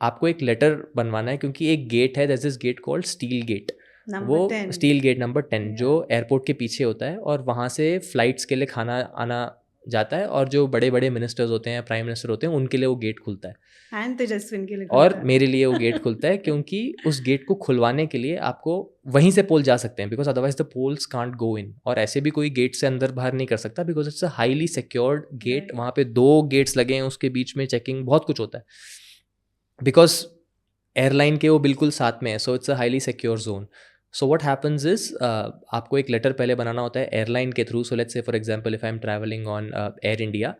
आपको एक लेटर बनवाना है, क्योंकि एक गेट है, that is gate called steel gate, वो स्टील गेट नंबर 10 जो एयरपोर्ट के पीछे होता है, और वहाँ से फ्लाइट्स के लिए खाना आना जाता है, और जो बड़े बड़े मिनिस्टर्स होते हैं, प्राइम मिनिस्टर होते हैं, उनके लिए वो गेट खुलता है, एंड तेजस्विन के लिए और मेरे लिए वो गेट खुलता है, क्योंकि उस गेट को खुलवाने के लिए आपको वहीं से पोल जा सकते हैं, because otherwise the poles can't go in. और ऐसे भी कोई गेट से अंदर बाहर नहीं कर सकता, because it's a highly secured gate. वहाँ पे 2 गेट्स लगे हैं, उसके बीच में चेकिंग, बहुत कुछ होता है, बिकॉज एयरलाइन के वो बिल्कुल साथ में है। So it's a highly secure zone. So what happens is, आपको एक लेटर पहले बनाना होता है एयरलाइन के थ्रू। So let's say for example if I am travelling on Air India,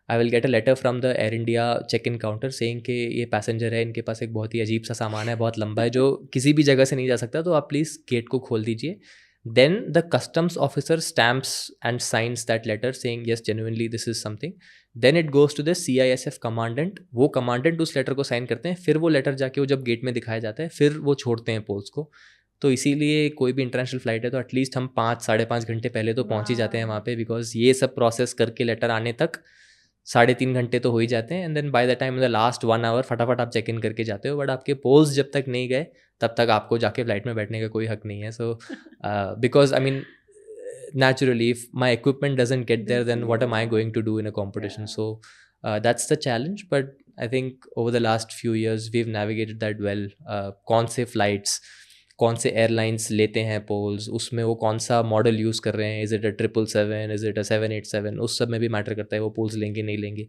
I will get a letter from the Air India check in counter saying कि ये पैसेंजर है, इनके पास एक बहुत ही अजीब सा सामान है, बहुत लंबा है, जो किसी भी जगह से नहीं जा सकता, तो आप प्लीज़ गेट को खोल दीजिए। Then the customs officer stamps and signs that letter saying yes, genuinely this is something. Then it goes to the CISF commandant. वो commandant उस लेटर को साइन करते हैं, फिर वो लेटर जाके वो जब गेट में दिखाया जाता है, फिर वो छोड़ते हैं पोल्स को। तो इसीलिए कोई भी इंटरनेशनल फ्लाइट है तो एटलीस्ट हम 5-5.5 घंटे पहले तो पहुंच ही जाते हैं वहाँ पे, बिकॉज ये सब प्रोसेस करके लेटर आने तक 3.5 घंटे तो हो ही जाते हैं। And then by the time the last 1 hour फटाफट आप चेक इन करके जाते हो, बट आपके पोल्स जब तक नहीं गए तब तक आपको जाके फ्लाइट में बैठने का कोई हक नहीं है। So because I mean naturally if my equipment doesn't get there, then what am I going to do in a competition? So that's the challenge, but I think over the last few years we've navigated that well. कौन से फ्लाइट्स, कौन से एयरलाइंस लेते हैं पोल्स, उसमें वो कौन सा मॉडल यूज़ कर रहे हैं, is it a 777, is it a 787, उस सब में भी मैटर करता है वो पोल्स लेंगे नहीं लेंगे।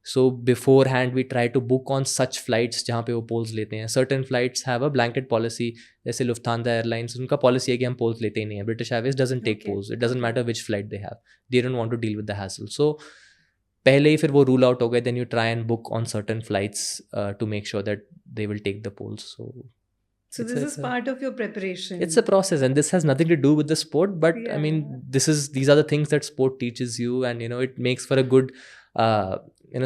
So beforehand we try to book on such flights जहाँ पे वो पोल्स लेते हैं। Certain flights have a blanket policy, जैसे लुफ्थांसा एयरलाइंस, उनका पॉलिसी है कि हम पोल्स लेते ही नहीं है। British Airways doesn't take poles, it doesn't matter which flight they have, they don't want to deal with the hassle. So पहले ही फिर वो रूल आउट हो गए, then you try and book on certain flights to make sure that they will take the poles. So this is part of your preparation. It's a process, and this has nothing to do with the sport, but I mean these are the things that sport teaches you, and it makes for a good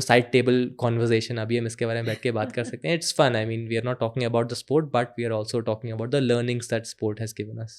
side table conversation. अभी हम इसके बारे में बैठ के बात कर सकते हैं. It's fun. I mean, we are not talking about the sport, but we are also talking about the learnings that sport has given us.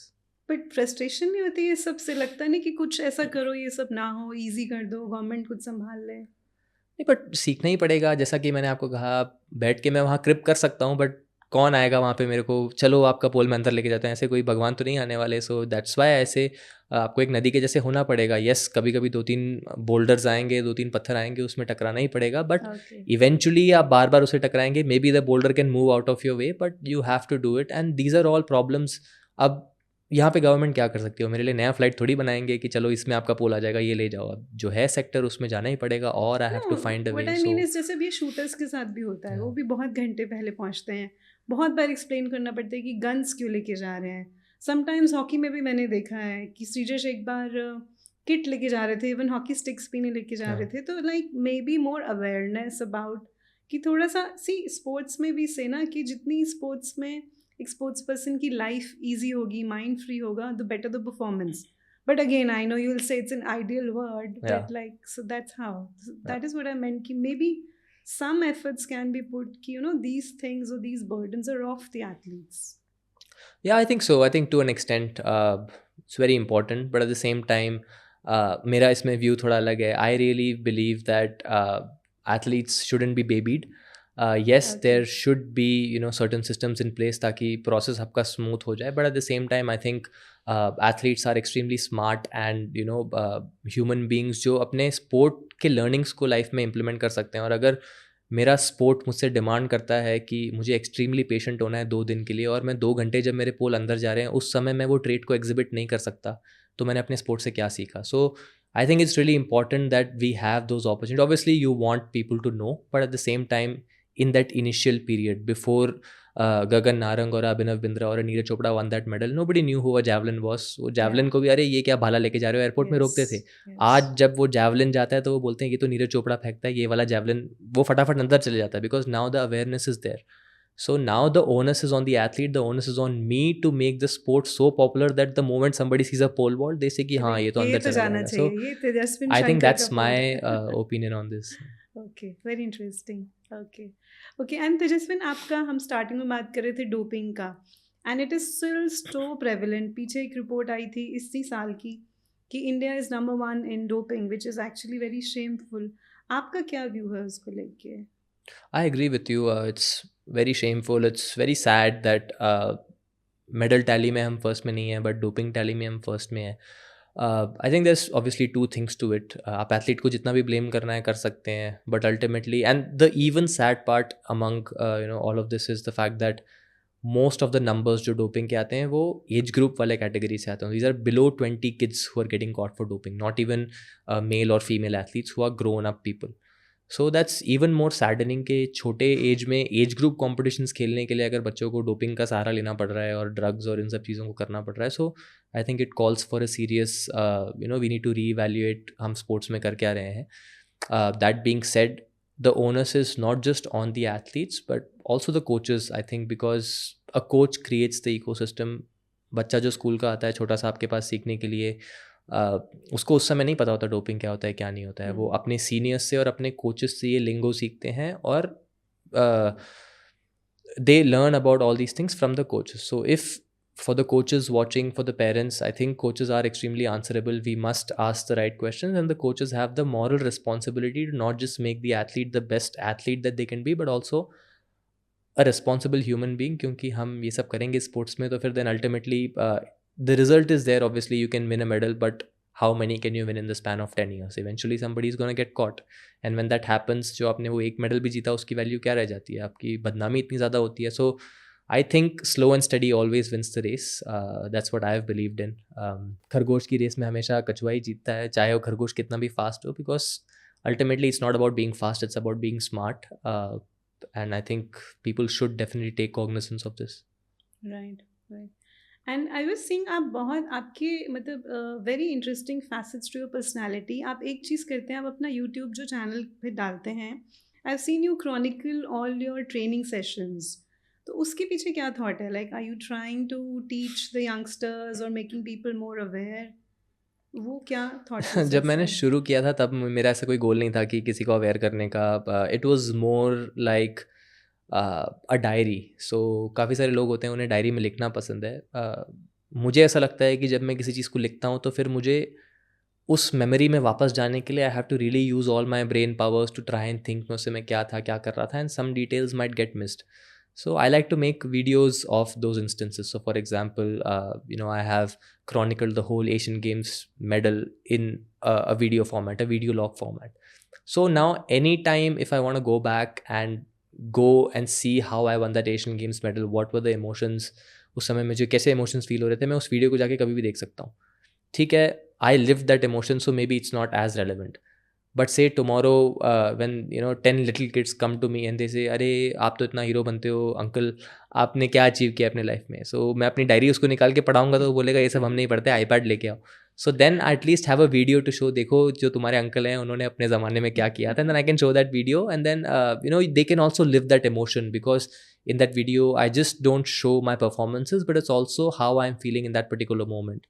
But frustration नहीं होती ये सबसे? लगता नहीं कि कुछ ऐसा करो ये सब ना हो, इजी कर दो, गवर्नमेंट कुछ संभाल ले? नहीं, बट सीखना ही पड़ेगा। जैसा कि मैंने आपको कहा, बैठ के मैं वहाँ क्रिप कर सकता हूँ, बट कौन आएगा वहाँ पे मेरे को, चलो आपका पोल में अंदर लेके जाते हैं, ऐसे कोई भगवान तो नहीं आने वाले। सो दैट्स वाई ऐसे आपको एक नदी के जैसे होना पड़ेगा। यस, कभी कभी 2-3 बोल्डर्स आएंगे, 2-3 पत्थर आएंगे, उसमें टकराना ही पड़ेगा, बट इवेंचुअली आप बार बार उसे टकराएंगे। Maybe the boulder can move out of your way, but you have to do it, and these are all problems. अब यहाँ पे गवर्नमेंट क्या कर सकती हो? मेरे लिए नया फ्लाइट थोड़ी बनाएंगे कि चलो इसमें आपका पोल आ जाएगा, ये ले जाओ। अब जो है सेक्टर उसमें जाना ही पड़ेगा, और I have to find a way. What I mean is जैसे भी शूटर्स के साथ भी होता है, वो भी बहुत घंटे पहले पहुंचते हैं, बहुत बार एक्सप्लेन करना पड़ता है कि गन्स क्यों लेके जा रहे हैं। समटाइम्स हॉकी में भी मैंने देखा है कि श्रीजेश एक बार किट लेके जा रहे थे, इवन हॉकी स्टिक्स भी नहीं लेके जा हाँ। रहे थे. तो like may be more awareness about कि थोड़ा सा सी स्पोर्ट्स में भी से ना कि जितनी स्पोर्ट्स में एक स्पोर्ट्स पर्सन की लाइफ ईजी होगी, माइंड फ्री होगा, the better the performance. But again I know you will say it's an ideal world, Yeah. But like so that's how, that is what I meant कि maybe some efforts can be put कि you know these things or these burdens are off the athletes. Yeah, I think so. I think to an extent, it's very important. But at the same time, मेरा इसमें view थोड़ा अलग है. I really believe that athletes shouldn't be babied. Yes, Okay. there should be certain systems in place ताकि process आपका smooth हो जाए. But at the same time, I think athletes are extremely smart and human beings जो अपने sport के learnings को life में implement कर सकते हैं. और अगर मेरा स्पोर्ट मुझसे डिमांड करता है कि मुझे एक्सट्रीमली पेशेंट होना है 2 दिन के लिए और मैं 2 घंटे जब मेरे पोल अंदर जा रहे हैं उस समय मैं वो ट्रेट को एग्जिबिट नहीं कर सकता, तो मैंने अपने स्पोर्ट से क्या सीखा. So I think it's really important that we have those opportunity. Obviously you want people to know, but at the same time in that initial period before Gagan Narang और अभिनव बिंद्रा और Neeraj Chopra won that medal, nobody knew who a javelin was. वो javelin को भी अरे ये क्या भाला लेके जा रहे हो एयरपोर्ट में रोकते थे. आज जब वो javelin जाता है तो वो बोलते हैं ये तो नीरज चोपड़ा फेंकता है, ये वाला javelin वो फटाफट अंदर चले जाता है because now the awareness is there. So now the onus is on the athlete, the onus is on me to make the sport so popular that the moment somebody sees a pole vault, they say कि हाँ ये तो अंदर चला जाएगा. So I think that's my opinion on this. Okay, very interesting. Okay, and Tejaswin, आपका हम स्टार्टिंग में बात कर रहे थे डोपिंग का, and it is still so prevalent. पीछे एक रिपोर्ट आई थी इसी साल की कि India is number 1 in doping, which is actually very shameful. आपका क्या व्यू है उसको लेके? I agree with you. It's very shameful. It's very sad that medal tally में हम first में नहीं है, but doping tally में हम first में है. I think there's obviously 2 things to it. आप athlete को जितना भी blame करना है कर सकते हैं, but ultimately, and the even sad part among all of this is the fact that most of the numbers जो doping के आते हैं वो age group वाले category से आते हैं. These are below 20 kids who are getting caught for doping, not even male or female athletes who are grown up people. So that's even more saddening के छोटे एज में एज ग्रुप कॉम्पिटिशन्स खेलने के लिए अगर बच्चों को डोपिंग का सहारा लेना पड़ रहा है और ड्रग्स और इन सब चीज़ों को करना पड़ रहा है. So I think it calls for a serious we need to reevaluate हम स्पोर्ट्स में कर क्या रहे हैं. That being said, the onus is not just on the athletes but also the coaches, I think, because a coach creates the ecosystem. बच्चा जो स्कूल का आता है छोटा सा आपके पास सीखने के लिए, उसको उस समय नहीं पता होता डोपिंग क्या होता है क्या नहीं होता है. वो अपने सीनियर्स से और अपने कोचेस से ये लिंगो सीखते हैं और they learn about all these things from the coaches. So if for the coaches watching, for the parents, I think coaches are extremely answerable. We must ask the right questions, and the coaches have the moral responsibility to not just make the athlete the best athlete that they can be, but also a responsible human being. क्योंकि हम ये सब करेंगे स्पोर्ट्स में तो फिर then ultimately the result is there. Obviously you can win a medal, but how many can you win in the span of 10 years? Eventually somebody is going to get caught, and when that happens, जो आपने वो एक मेडल भी जीता उसकी वैल्यू क्या रह जाती है, आपकी बदनामी इतनी ज़्यादा होती है. So I think slow and steady always wins the race. That's what I've believed in. खरगोश की रेस में हमेशा कछुआ ही जीतता है, चाहे वो खरगोश कितना भी फास्ट हो, because ultimately it's not about being fast, it's about being smart. And I think people should definitely take cognizance of this. Right. And I was seeing आप बहुत आपके मतलब very interesting facets to your personality. आप एक चीज़ करते हैं, आप अपना YouTube जो चैनल पे डालते हैं, I've seen you chronicle all your training sessions. तो उसके पीछे क्या थॉट है? Like are you trying to teach the youngsters और मेकिंग पीपल मोर अवेयर? वो क्या थॉट? जब मैंने शुरू किया था तब मेरा ऐसा कोई गोल नहीं था कि किसी को अवेयर करने का. It was more like a diary. So काफ़ी सारे लोग होते हैं उन्हें डायरी में लिखना पसंद है. मुझे ऐसा लगता है कि जब मैं किसी चीज़ को लिखता हूँ तो फिर मुझे उस मेमोरी में वापस जाने के लिए I have to really use all my brain powers to try and think मैं उससे मैं क्या था क्या कर रहा था, and some details might get missed. So I like to make videos of those instances. So for example, I have chronicled the whole Asian Games medal in a video format, a video log format. So now anytime if I want to go back and go and see how I won that Asian Games medal, what were the emotions, उस समय मुझे कैसे emotions feel हो रहे थे, मैं उस वीडियो को जाके कभी भी देख सकता हूँ. ठीक है, I lived that emotion, so maybe it's not as relevant. But say tomorrow when 10 little kids come to me and they say अरे आप तो इतना हीरो बनते हो अंकल, आपने क्या अचीव किया अपने लाइफ में. सो मैं अपनी डायरी उसको निकाल के पढ़ाऊंगा तो वो बोलेगा ये सब हम नहीं पढ़ते, आईपैड लेके आओ. So then at least have a video to show, देखो जो तुम्हारे अंकल हैं उन्होंने अपने ज़माने में क्या किया था, and then I can show that video and then they can also live that emotion, because in that video I just don't show my performances, but it's also how I'm feeling in that particular moment.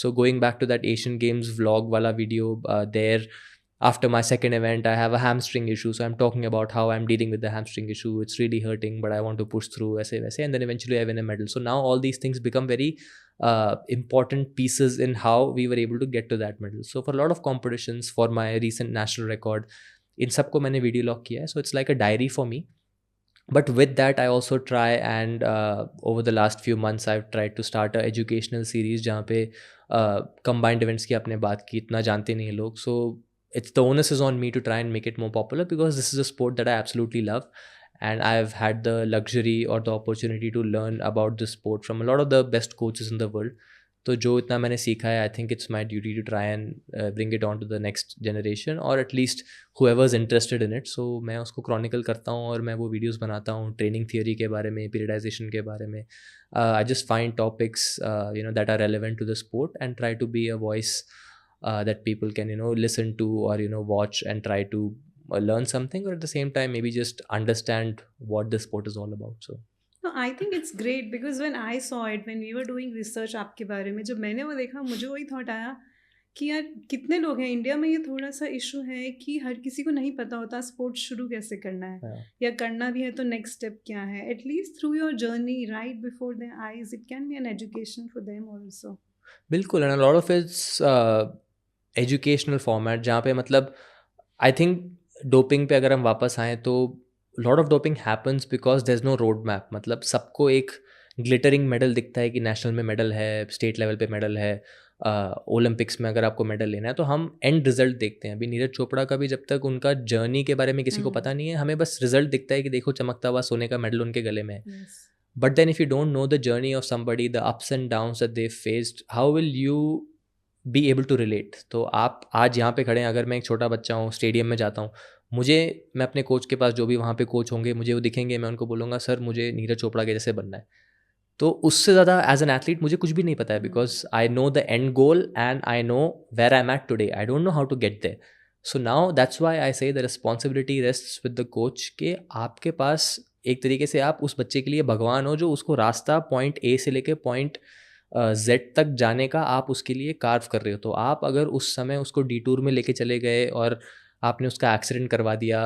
So going back to that Asian Games vlog wala video, there after my second event I have a hamstring issue, so I'm talking about how I'm dealing with the hamstring issue, it's really hurting but I want to push through, aise waise, and then eventually I win a medal. So now all these things become very important pieces in how we were able to get to that medal. So for a lot of competitions, for my recent national record, in sabko maine video log kiya hai, so it's like a diary for me. But with that I also try and over the last few months I've tried to start a educational series जहाँ पे combined events की आपने बात की, इतना जानते नहीं हैं लोग. So it's the onus is on me to try and make it more popular, because this is a sport that I absolutely love, and I've had the luxury or the opportunity to learn about this sport from a lot of the best coaches in the world. तो जो इतना मैंने सीखा है, I think it's my duty to try and bring it on to the next generation, और at least whoever is interested in it. So मैं उसको क्रॉनिकल करता हूँ और मैं वो वीडियोस बनाता हूँ ट्रेनिंग थियोरी के बारे में, पीरियडाइजेशन के बारे में. I just find topics that are relevant to the sport and try to be a voice that people can listen to or watch and try to learn something, or at the same time maybe just understand what the sport is all about. So No, I think it's great because when I saw it, when we were doing research आपके बारे में, जब मैंने वो देखा मुझे वही थॉट आया कि यार कितने लोग हैं इंडिया में, ये थोड़ा सा इशू है कि हर किसी को नहीं पता होता स्पोर्ट्स शुरू कैसे करना है, yeah. या करना भी है तो नेक्स्ट स्टेप क्या है. At least through your journey right before their eyes it can be an education for them also. बिल्कुल, and a lot of it's educational format जहाँ पे मतलब आई थिंक डोपिंग पे अगर हम वापस आएँ तो lot of doping happens because there is no road map. मतलब सबको एक ग्लिटरिंग मेडल दिखता है कि नेशनल में मेडल है, स्टेट लेवल पे मेडल है, ओलंपिक्स में अगर आपको मेडल लेना है तो हम एंड रिजल्ट देखते हैं. अभी नीरज चोपड़ा का भी जब तक उनका जर्नी के बारे में किसी को पता नहीं है, हमें बस रिजल्ट दिखता है कि देखो चमकता हुआ सोने का मेडल उनके गले में है. But then if you don't know the journey of somebody, the ups and downs that they faced, how will you be able to relate. तो आप आज यहाँ पे खड़े हैं, अगर मैं एक छोटा बच्चा हूँ, स्टेडियम में जाता हूँ, मैं अपने कोच के पास, जो भी वहाँ पे कोच होंगे, मुझे वो दिखेंगे, मैं उनको बोलूँगा सर मुझे नीरज चोपड़ा के जैसे बनना है. तो उससे ज़्यादा एज एन एथलीट मुझे कुछ भी नहीं पता है, because I know the end goal and I know where I am at today, I don't know how to get there. So now that's why I say the responsibility rests with the coach, कि आपके पास एक तरीके से आप उस बच्चे के लिए भगवान हो, जो उसको रास्ता पॉइंट ए से लेके पॉइंट जेड तक जाने का आप उसके लिए कार्व कर रहे हो. तो आप अगर उस समय उसको डिटूर में लेके चले गए और आपने उसका एक्सीडेंट करवा दिया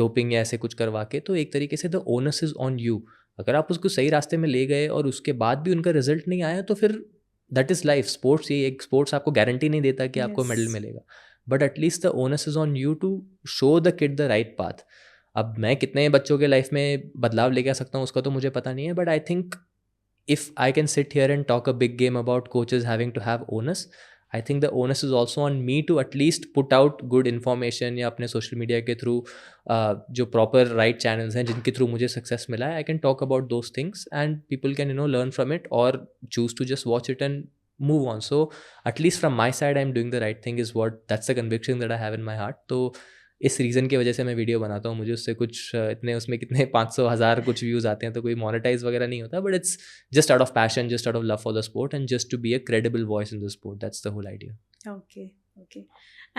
डोपिंग या ऐसे कुछ करवा के, तो एक तरीके से the onus is on you. अगर आप उसको सही रास्ते में ले गए और उसके बाद भी उनका रिजल्ट नहीं आया, तो फिर दैट इज़ लाइफ. स्पोर्ट्स, ये एक स्पोर्ट्स आपको गारंटी नहीं देता कि आपको मेडल मिलेगा, but at least the onus is on you to show the kid the right path. अब मैं कितने बच्चों के लाइफ में बदलाव लेके आ सकता हूँ उसका तो मुझे पता नहीं है, but I think if I can sit here and talk a big game about coaches having to have onus, I think the onus is also on me to at least put out good information, या अपने social media के through जो proper right channels हैं जिनके through मुझे success मिला है, I can talk about those things and people can learn from it or choose to just watch it and move on. So at least from my side I'm doing the right thing, is what, that's the conviction that I have in my heart. तो इस रीज़न की वजह से मैं वीडियो बनाता हूँ. मुझे उससे कुछ इतने, उसमें कितने 500,000 कुछ व्यूज़ आते हैं, तो कोई मोनेटाइज वगैरह नहीं होता, but it's just out of passion, just out of love for the sport and just to be a credible voice in the sport. That's the whole idea. Okay okay.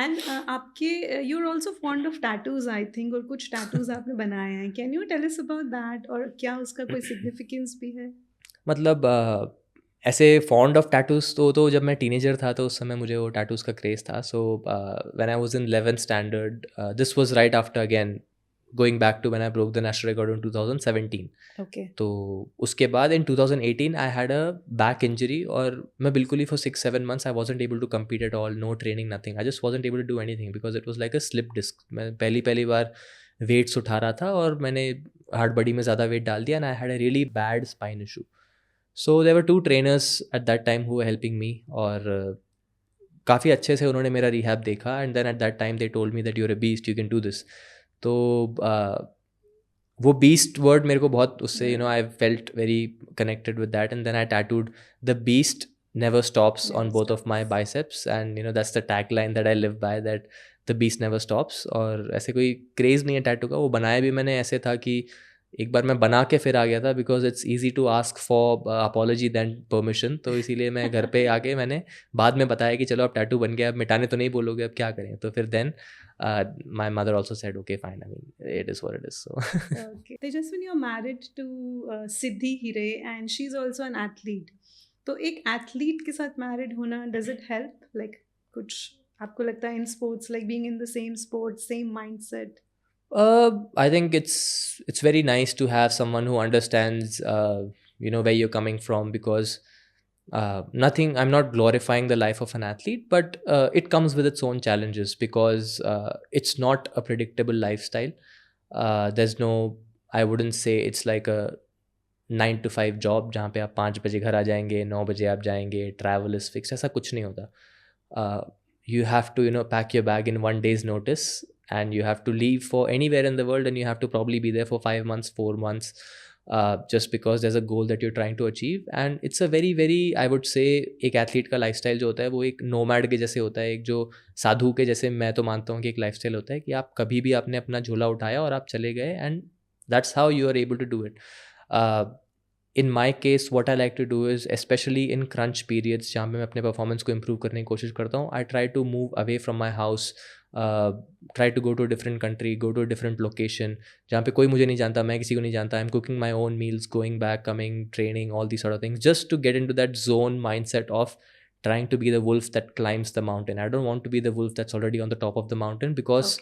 And आपके you are also fond of tattoos I think, और कुछ टैटूज आपने बनाए हैं. Can you tell us about that, और क्या उसका कोई सिग्निफिकेंस भी है? मतलब ऐसे फॉन्ड ऑफ टैटूज़ तो जब मैं टीनेजर था तो उस समय मुझे वो टैटूज़ का क्रेज़ था. So when I was in 11th standard, this was right after again going back to when I broke the national record in 2017. Okay. तो उसके बाद in 2018 I had a back injury, और मैं बिल्कुल ही for 6-7 months I wasn't able to compete at all, no training, nothing. I just wasn't able to do anything because it was like a slip disc. मैं पहली बार वेट्स उठा रहा था और मैंने हार्ड बॉडी में ज़्यादा वेट डाल दिया, and I had a really bad spine issue. So there were 2 trainers at that time who were helping me, और काफ़ी अच्छे से उन्होंने मेरा रिहैब देखा, and then at that time they told me that you're a beast, you can do this. तो वो beast word मेरे को बहुत उससे I felt very connected with that, and then I tattooed the beast never stops on both of my biceps, and that's the tagline that I live by, that the beast never stops, और ऐसे कोई क्रेज़ नहीं है टैटू का। वो बनाया भी मैंने ऐसे था कि एक बार मैं बना के फिर आ गया था, because it's easy to ask for apology than permission, तो इसीलिए मैं घर पे आके मैंने बाद में बताया कि चलो अब टैटू बन गया, अब मिटाने तो नहीं बोलोगे, अब क्या करें। तो फिर then my mother also said okay fine, I mean it is what it is. So Okay. Tejaswini, you're married to Siddhi Hire and she's also an athlete. तो एक एथलीट के साथ मैरिड होना, डज इट हेल्प? लाइक कुछ आपको लगता है in sports, like being in the same sport, same mindset? I think it's very nice to have someone who understands, where you're coming from, because nothing. I'm not glorifying the life of an athlete, but it comes with its own challenges, because it's not a predictable lifestyle. There's no. I wouldn't say it's like a 9 to 5 job जहाँ पे आप 5 बजे घर आ जाएंगे, 9 बजे आप जाएंगे, ट्रैवल इज़ फिक्स, ऐसा कुछ नहीं होता। You have to pack your bag in 1 day's notice, and you have to leave for anywhere in the world, and you have to probably be there for 5 months, 4 months, just because there's a goal that you're trying to achieve. And it's a very very, I would say, एक एथलीट का लाइफस्टाइल जो होता है वो एक नोमैड के जैसे होता है, एक जो साधु के जैसे मैं तो मानता हूँ कि एक लाइफस्टाइल होता है कि आप कभी भी आपने अपना झोला उठाया और आप चले गए, and that's how you are able to do it. In my case, what I like to do is, especially in crunch periods जहाँ पे मैं अपने परफॉर्मेंस को इम्प्रूव करने की कोशिश करता हूँ, I try to move away from my house, try to go to a different country, go to a different location जहाँ पे कोई मुझे नहीं जानता, मैं किसी को नहीं जानता. I'm cooking my own meals, going back, coming, training, all these sort of things, just to get into that zone mindset of trying to be the wolf that climbs the mountain. I don't want to be the wolf that's already on the top of the mountain, because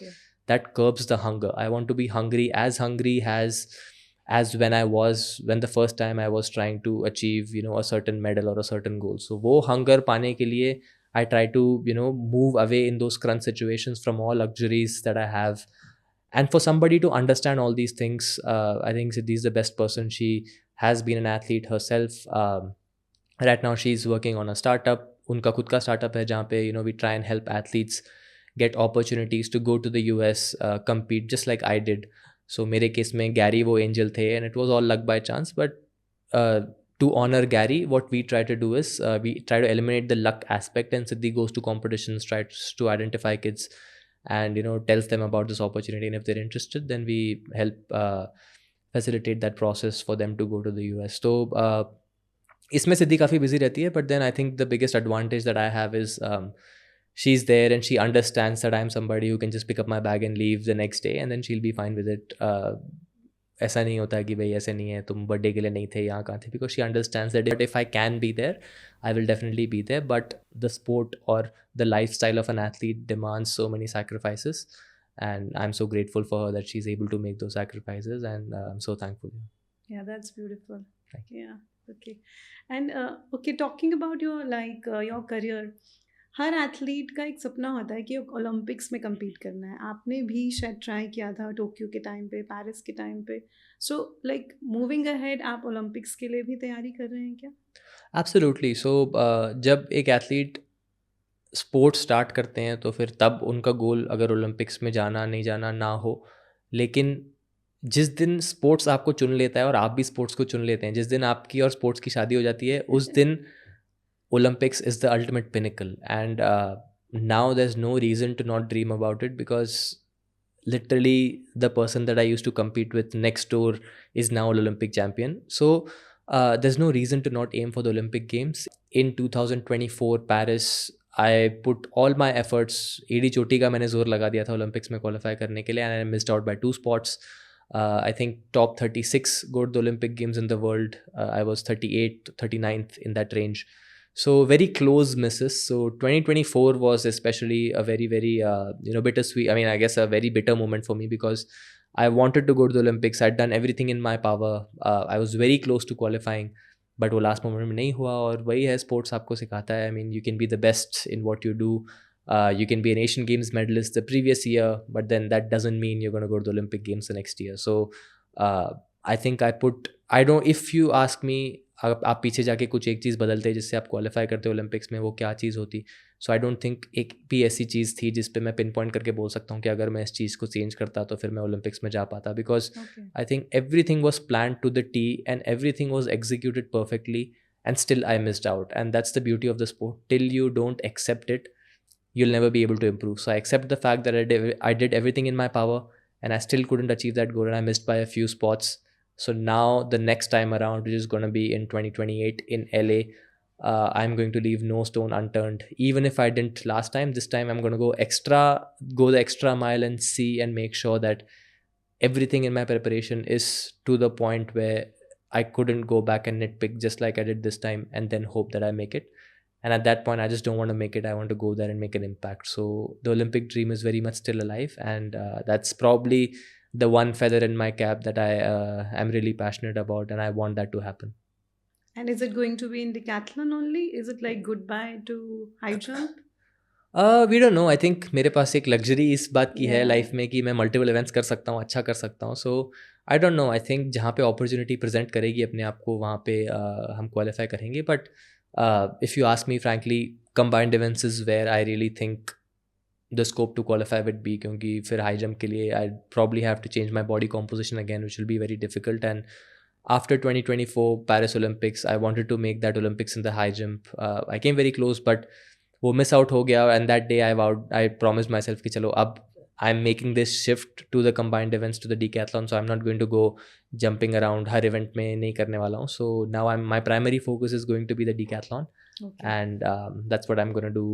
that curbs the hunger. I want to be hungry as when the first time I was trying to achieve a certain medal or a certain goal. So वो hunger पाने के लिए I try to move away in those crunch situations from all luxuries that I have. And for somebody to understand all these things, I think Siddhi is the best person. She has been an athlete herself. Right now she's working on a startup. उनका खुद का startup है जहाँ पे we try and help athletes get opportunities to go to the US, compete just like I did. So मेरे केस में गैरी वो एंजल थे, and it was all luck by chance. But to honor Gary, what we try to do is we try to eliminate the luck aspect, and Siddhi goes to competitions, tries to identify kids, and tells them about this opportunity, and if they're interested, then we help facilitate that process for them to go to the US. So इसमें सिद्धि काफ़ी busy रहती है, but then I think the biggest advantage that I have is she's there and she understands that I'm somebody who can just pick up my bag and leave the next day, and then she'll be fine with it. ऐसा नहीं होता कि भाई ऐसे नहीं है, तुम बर्थडे के लिए नहीं थे, यहाँ कहाँ थे, because she understands that if I can be there, I will definitely be there. But the sport or the lifestyle of an athlete demands so many sacrifices, and I'm so grateful for her that she's able to make those sacrifices, and I'm so thankful. Yeah, that's beautiful. Thank you. Yeah, okay. And okay, talking about your career, her athlete का एक सपना होता है कि ओलंपिक्स में compete करना है. आपने भी शायद ट्राई किया था टोक्यो के टाइम पे, पेरिस के टाइम पे. सो लाइक मूविंग अहेड, आप ओलंपिक्स के लिए भी तैयारी कर रहे हैं क्या? Absolutely. So जब एक एथलीट स्पोर्ट्स स्टार्ट करते हैं तो फिर तब उनका गोल अगर ओलंपिक्स में जाना नहीं जाना ना हो, लेकिन जिस दिन स्पोर्ट्स आपको चुन लेता है और आप भी स्पोर्ट्स को चुन लेते हैं, जिस दिन आपकी और स्पोर्ट्स की शादी हो जाती है, उस दिन Olympics is the ultimate pinnacle. And now there's no reason to not dream about it, because literally the person that I used to compete with next door is now an Olympic champion. So there's no reason to not aim for the Olympic Games. In 2024 Paris, I put all my efforts. एडी चोटी का मैंने जोर लगा दिया था ओलंपिक्स में क्वालिफाई करने के लिए, and I missed out by 2 spots. I think top 36 go to the Olympic Games in the world. I was 38th, 39th in that range. So very close misses. So 2024 was especially a very very bittersweet, I mean I guess a very bitter moment for me, because I wanted to go to the Olympics. I'd done everything in my power. I was very close to qualifying, but वो last moment में नहीं हुआ. और वही है, sports आपको सिखाता है. I mean you can be the best in what you do. You can be an Asian Games medalist the previous year, but then that doesn't mean you're going to go to the Olympic Games the next year. So I think if you ask me, आप पीछे जाके कुछ एक चीज़ बदलते हैं जिससे आप क्वालिफाई करते हो ओलंपिक्स में, वो क्या चीज़ होती? सो आई डोंट थिंक एक भी ऐसी चीज़ थी जिस पे मैं पिन पॉइंट करके बोल सकता हूँ कि अगर मैं इस चीज़ को चेंज करता तो फिर मैं ओलंपिक्स में जा पाता. Because I think everything was plan to the T and everything was executed perfectly, and still I missed out. And that's the beauty of the sport. Till you don't accept it, you'll never be able to improve. So I accept the fact that I did everything in my power and I still couldn't achieve that goal and I missed by a few spots. So now the next time around, which is going to be in 2028 in LA, I'm going to leave no stone unturned. Even if I didn't last time, this time I'm going to go the extra mile and see and make sure that everything in my preparation is to the point where I couldn't go back and nitpick just like I did this time and then hope that I make it. And at that point, I just don't want to make it. I want to go there and make an impact. So the Olympic dream is very much still alive. And that's probably the one feather in my cap that I am really passionate about. And I want that to happen. And is it going to be in decathlon only? Is it like goodbye to high jump? We don't know. I think मेरे पास एक luxury इस बात की है Yeah. लाइफ में कि मैं मल्टीपल इवेंट्स कर सकता हूँ, अच्छा कर सकता हूँ. So I don't know. I think जहाँ पे अपॉर्चुनिटी प्रेजेंट करेगी अपने आप को वहाँ पे हम क्वालिफाई करेंगे. But if you ask me frankly, combined events is where I really think the scope to qualify would be, क्योंकि फिर हाई जंप के लिए I probably have to change my body composition again, which will be very difficult. And after 2024 Paris Olympics, I wanted to make that Olympics in the high jump. I came very close, but वो miss out हो गया. And that day I promised myself कि चलो अब I'm making this shift to the combined events, to the decathlon, so I'm not going to go jumping around her event में नहीं करने वाला हूँ. So now my primary focus is going to be the decathlon. Okay. And that's what I'm going to do,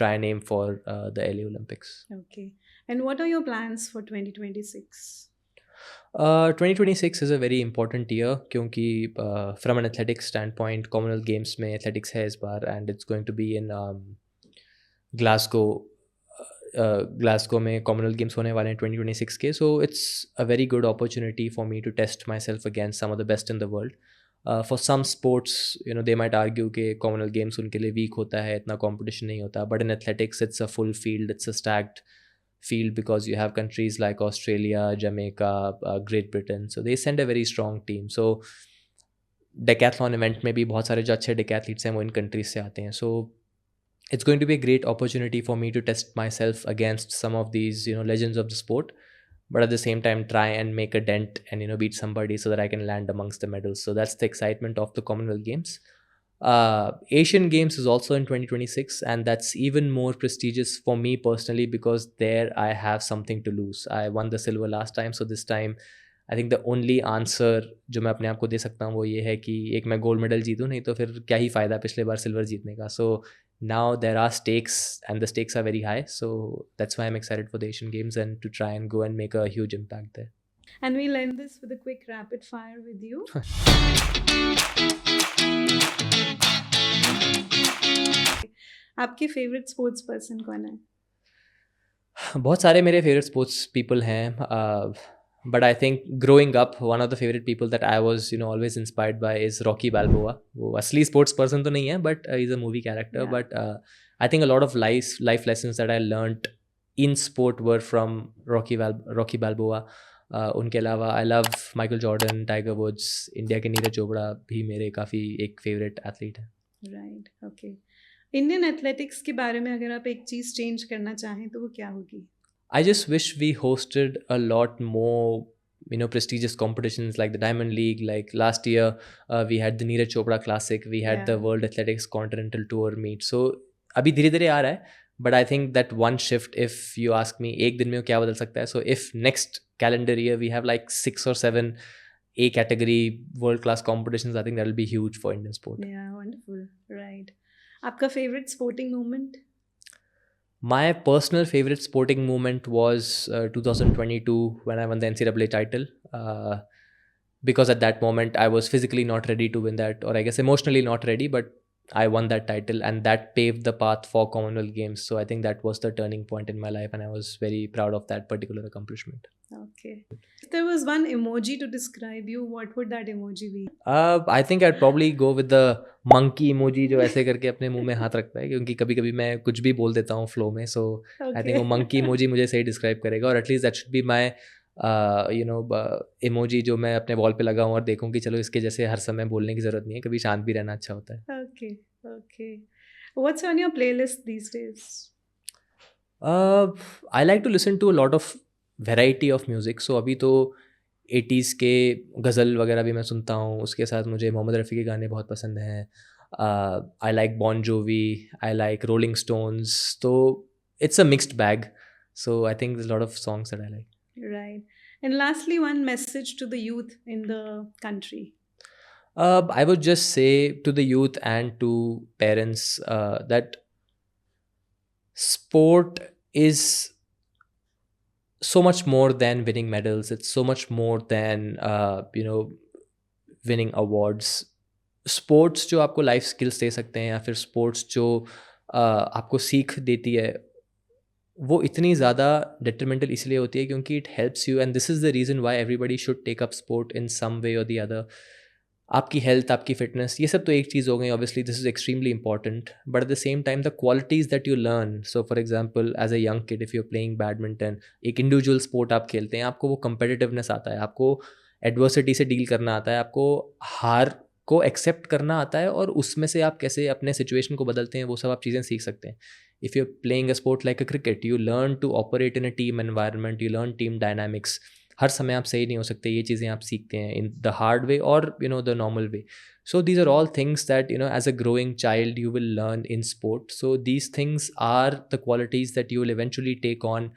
try and aim for the LA Olympics. Okay. And what are your plans for 2026? 2026 is a very important year क्योंकि from an athletics standpoint Commonwealth Games में athletics है इस बार, and it's going to be in Glasgow. Glasgow में Commonwealth Games होने वाले हैं 2026 के. So it's a very good opportunity for me to test myself against some of the best in the world. For some sports, you know, they might argue कि Commonwealth Games उनके लिए weak होता है, इतना competition नहीं होता. But in athletics, it's a full field, it's a stacked field because you have countries like Australia, Jamaica, Great Britain. So they send a very strong team. So decathlon event में भी बहुत सारे जो अच्छे decathletes हैं वो इन countries से आते हैं. So it's going to be a great opportunity for me to test myself against some of these, you know, legends of the sport, but at the same time try and make a dent and, you know, beat somebody so that I can land amongst the medals. So that's the excitement of the Commonwealth Games. Asian Games is also in 2026, and that's even more prestigious for me personally because there I have something to lose. I won the silver last time, so this time I think the only answer जो मैं अपने आप को दे सकता हूँ वो ये है कि एक मैं गोल्ड मेडल जीतूँ, नहीं तो फिर क्या ही फ़ायदा पिछले बार सिल्वर जीतने का. So now there are stakes and the stakes are very high, so that's why I'm excited for the Asian Games and to try and go and make a huge impact there. And we'll end this with a quick rapid fire with you. आपके फेवरेट स्पोर्ट्स पर्सन कौन है? बहुत सारे मेरे फेवरेट स्पोर्ट्स पीपल हैं, but I think growing up one of the favourite people that I was, you know, always inspired by is Rocky Balboa. वो असली स्पोर्ट्स पर्सन तो नहीं है, but is a movie character. But I think a lot of life lessons that I learned in sport were from Rocky Balboa. उनके अलावा I love Michael Jordan, Tiger Woods, India के नीरज चोपड़ा भी मेरे काफ़ी एक फेवरेट एथलीट हैं. राइट. ओके. इंडियन एथलेटिक्स के बारे में अगर आप एक चीज़ चेंज करना चाहें तो वो क्या होगी? I just wish we hosted a lot more, you know, prestigious competitions like the Diamond League. Like last year, we had the Neeraj Chopra Classic, we had the World Athletics Continental Tour meet. So अभी धीरे धीरे आ रहा है, but I think that one shift, if you ask me, एक दिन में क्या बदल सकता है? So if next calendar year we have like 6 or 7 A category world class competitions, I think that will be huge for Indian sport. Yeah, wonderful. Right. आपका favorite sporting moment? My personal favorite sporting moment was 2022 when I won the NCAA title. Because at that moment I was physically not ready to win that, or I guess emotionally not ready, but I won that title and that paved the path for Commonwealth Games. So I think that was the turning point in my life and I was very proud of that particular accomplishment. Okay. If there was one emoji to describe you, what would that emoji be? I think I'd probably go with the monkey emoji जो ऐसे करके अपने मुंह में हाथ रखता है, क्योंकि कभी कभी मैं कुछ भी बोल देता हूँ फ्लो में. So I think वो monkey emoji मुझे सही describe करेगा, और at least that should be my you know emoji जो मैं अपने वॉल पे लगाऊं और देखूं कि चलो इसके जैसे हर समय बोलने की ज़रूरत नहीं है, कभी शांत भी रहना अच्छा होता है. Okay. Okay. What's on your playlist these days? I like to listen to a lot of variety of music. So अभी तो 80s के गज़ल वगैरह भी मैं सुनता हूँ, उसके साथ मुझे मोहम्मद रफ़ी के गाने बहुत पसंद हैं. I like Bon Jovi, I like Rolling Stones. तो it's a mixed bag. So I think there's a lot of songs that I like. Right. And lastly, one message to the youth in the country. I would just say to the youth and to parents that sport is so much more than winning medals. It's so much more than winning awards. Sports जो आपको लाइफ स्किल्स दे सकते हैं या फिर स्पोर्ट्स जो आपको सीख देती है, वो इतनी ज़्यादा डिटरमेंटल इसलिए होती है क्योंकि it helps you, and this is the reason why everybody should take up sport in some way और द अदर. आपकी हेल्थ, आपकी फिटनेस, ये सब तो एक चीज़ हो गई. Obviously this is extremely important, but at the same time the qualities that you learn. So for example as a young kid, if you are playing badminton, एक इंडिविजुअल स्पोर्ट आप खेलते हैं, आपको वो कंपेटिटिवनेस आता है, आपको एडवर्सिटी से डील करना आता है, आपको हार को एक्सेप्ट करना आता है, और उसमें से आप कैसे अपने सिचुएशन को बदलते हैं, वो सब आप चीज़ें सीख सकते हैं. If you are playing a sport like a cricket, you learn to operate in a team environment, you learn team dynamics. हर समय आप सही नहीं हो सकते, ये चीज़ें आप सीखते हैं इन द हार्ड वे और the normal way. So these are all things that as a growing child you will learn in sport. So these things are the qualities that you will eventually take on,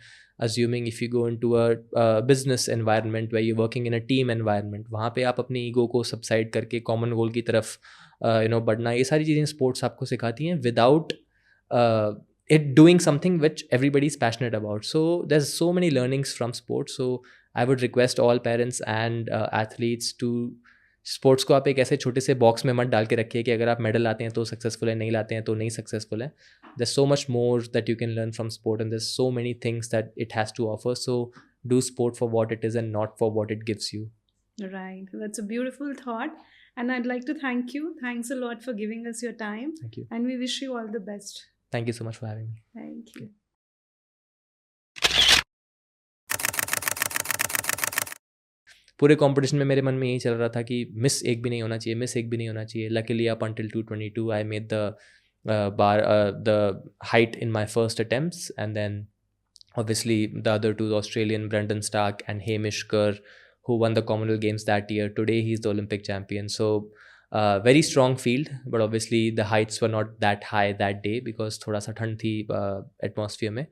assuming if you go into a business environment where you're working in a team environment. वहाँ पे आप अपनी ego को subside करके common goal की तरफ बढ़ना, ये सारी चीज़ें sports आपको सिखाती हैं without it doing something which everybody is passionate about. So there's so many learnings from sports. So I would request all parents and athletes to sports को आप एक ऐसे छोटे से बॉक्स में मत डाल के रखिए कि अगर आप मेडल लाते हैं तो सक्सेसफुल है, नहीं लाते हैं तो नहीं सक्सेसफुल है. There so much more that you can learn from sport and there so many things that it has to offer. So do sport for what it is and not for what it gives you. Right. That's a beautiful thought. And I'd like to thank you. Thanks a lot for giving us your time. Thank you. And we wish you all the best. Thank you so much for having me. Thank you. पूरे कंपटीशन में मेरे मन में यही चल रहा था कि मिस एक भी नहीं होना चाहिए, मिस एक भी नहीं होना चाहिए. Luckily up until 222 I made the height in my first attempts, and then obviously the other two, the Australian Brendan Stark and Hamish Kerr, who won the Commonwealth Games that year. Today he's the Olympic champion. So very strong field, but obviously the heights were not that high that day because thoda sa thand thi atmosphere mein.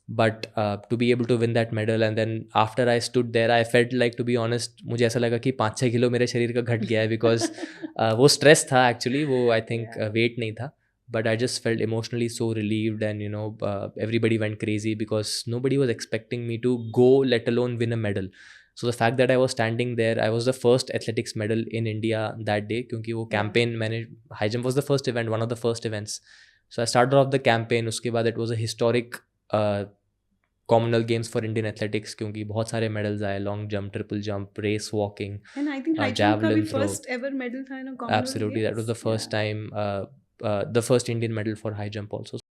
But to be able to win that medal, and then after I stood there, I felt like, to be honest, मुझे ऐसा लगा कि 5-6 किलो मेरे शरीर का घट गया है because वो stress था actually, वो I think weight नहीं था. But I just felt emotionally so relieved, and everybody went crazy because nobody was expecting me to go, let alone win a medal. So the fact that I was standing there, I was the first athletics medal in India that day, क्योंकि वो campaign मैंने, high jump was the first event, one of the first events. So I started off the campaign. उसके बाद it was a historic Commonwealth Games for Indian athletics, क्योंकि बहुत सारे medals आए, long jump, triple jump, race walking, And I think high jump का javelin भी throw. first ever medal था in a Commonwealth Absolutely, that was the Games. first time, the first Indian medal for high jump also.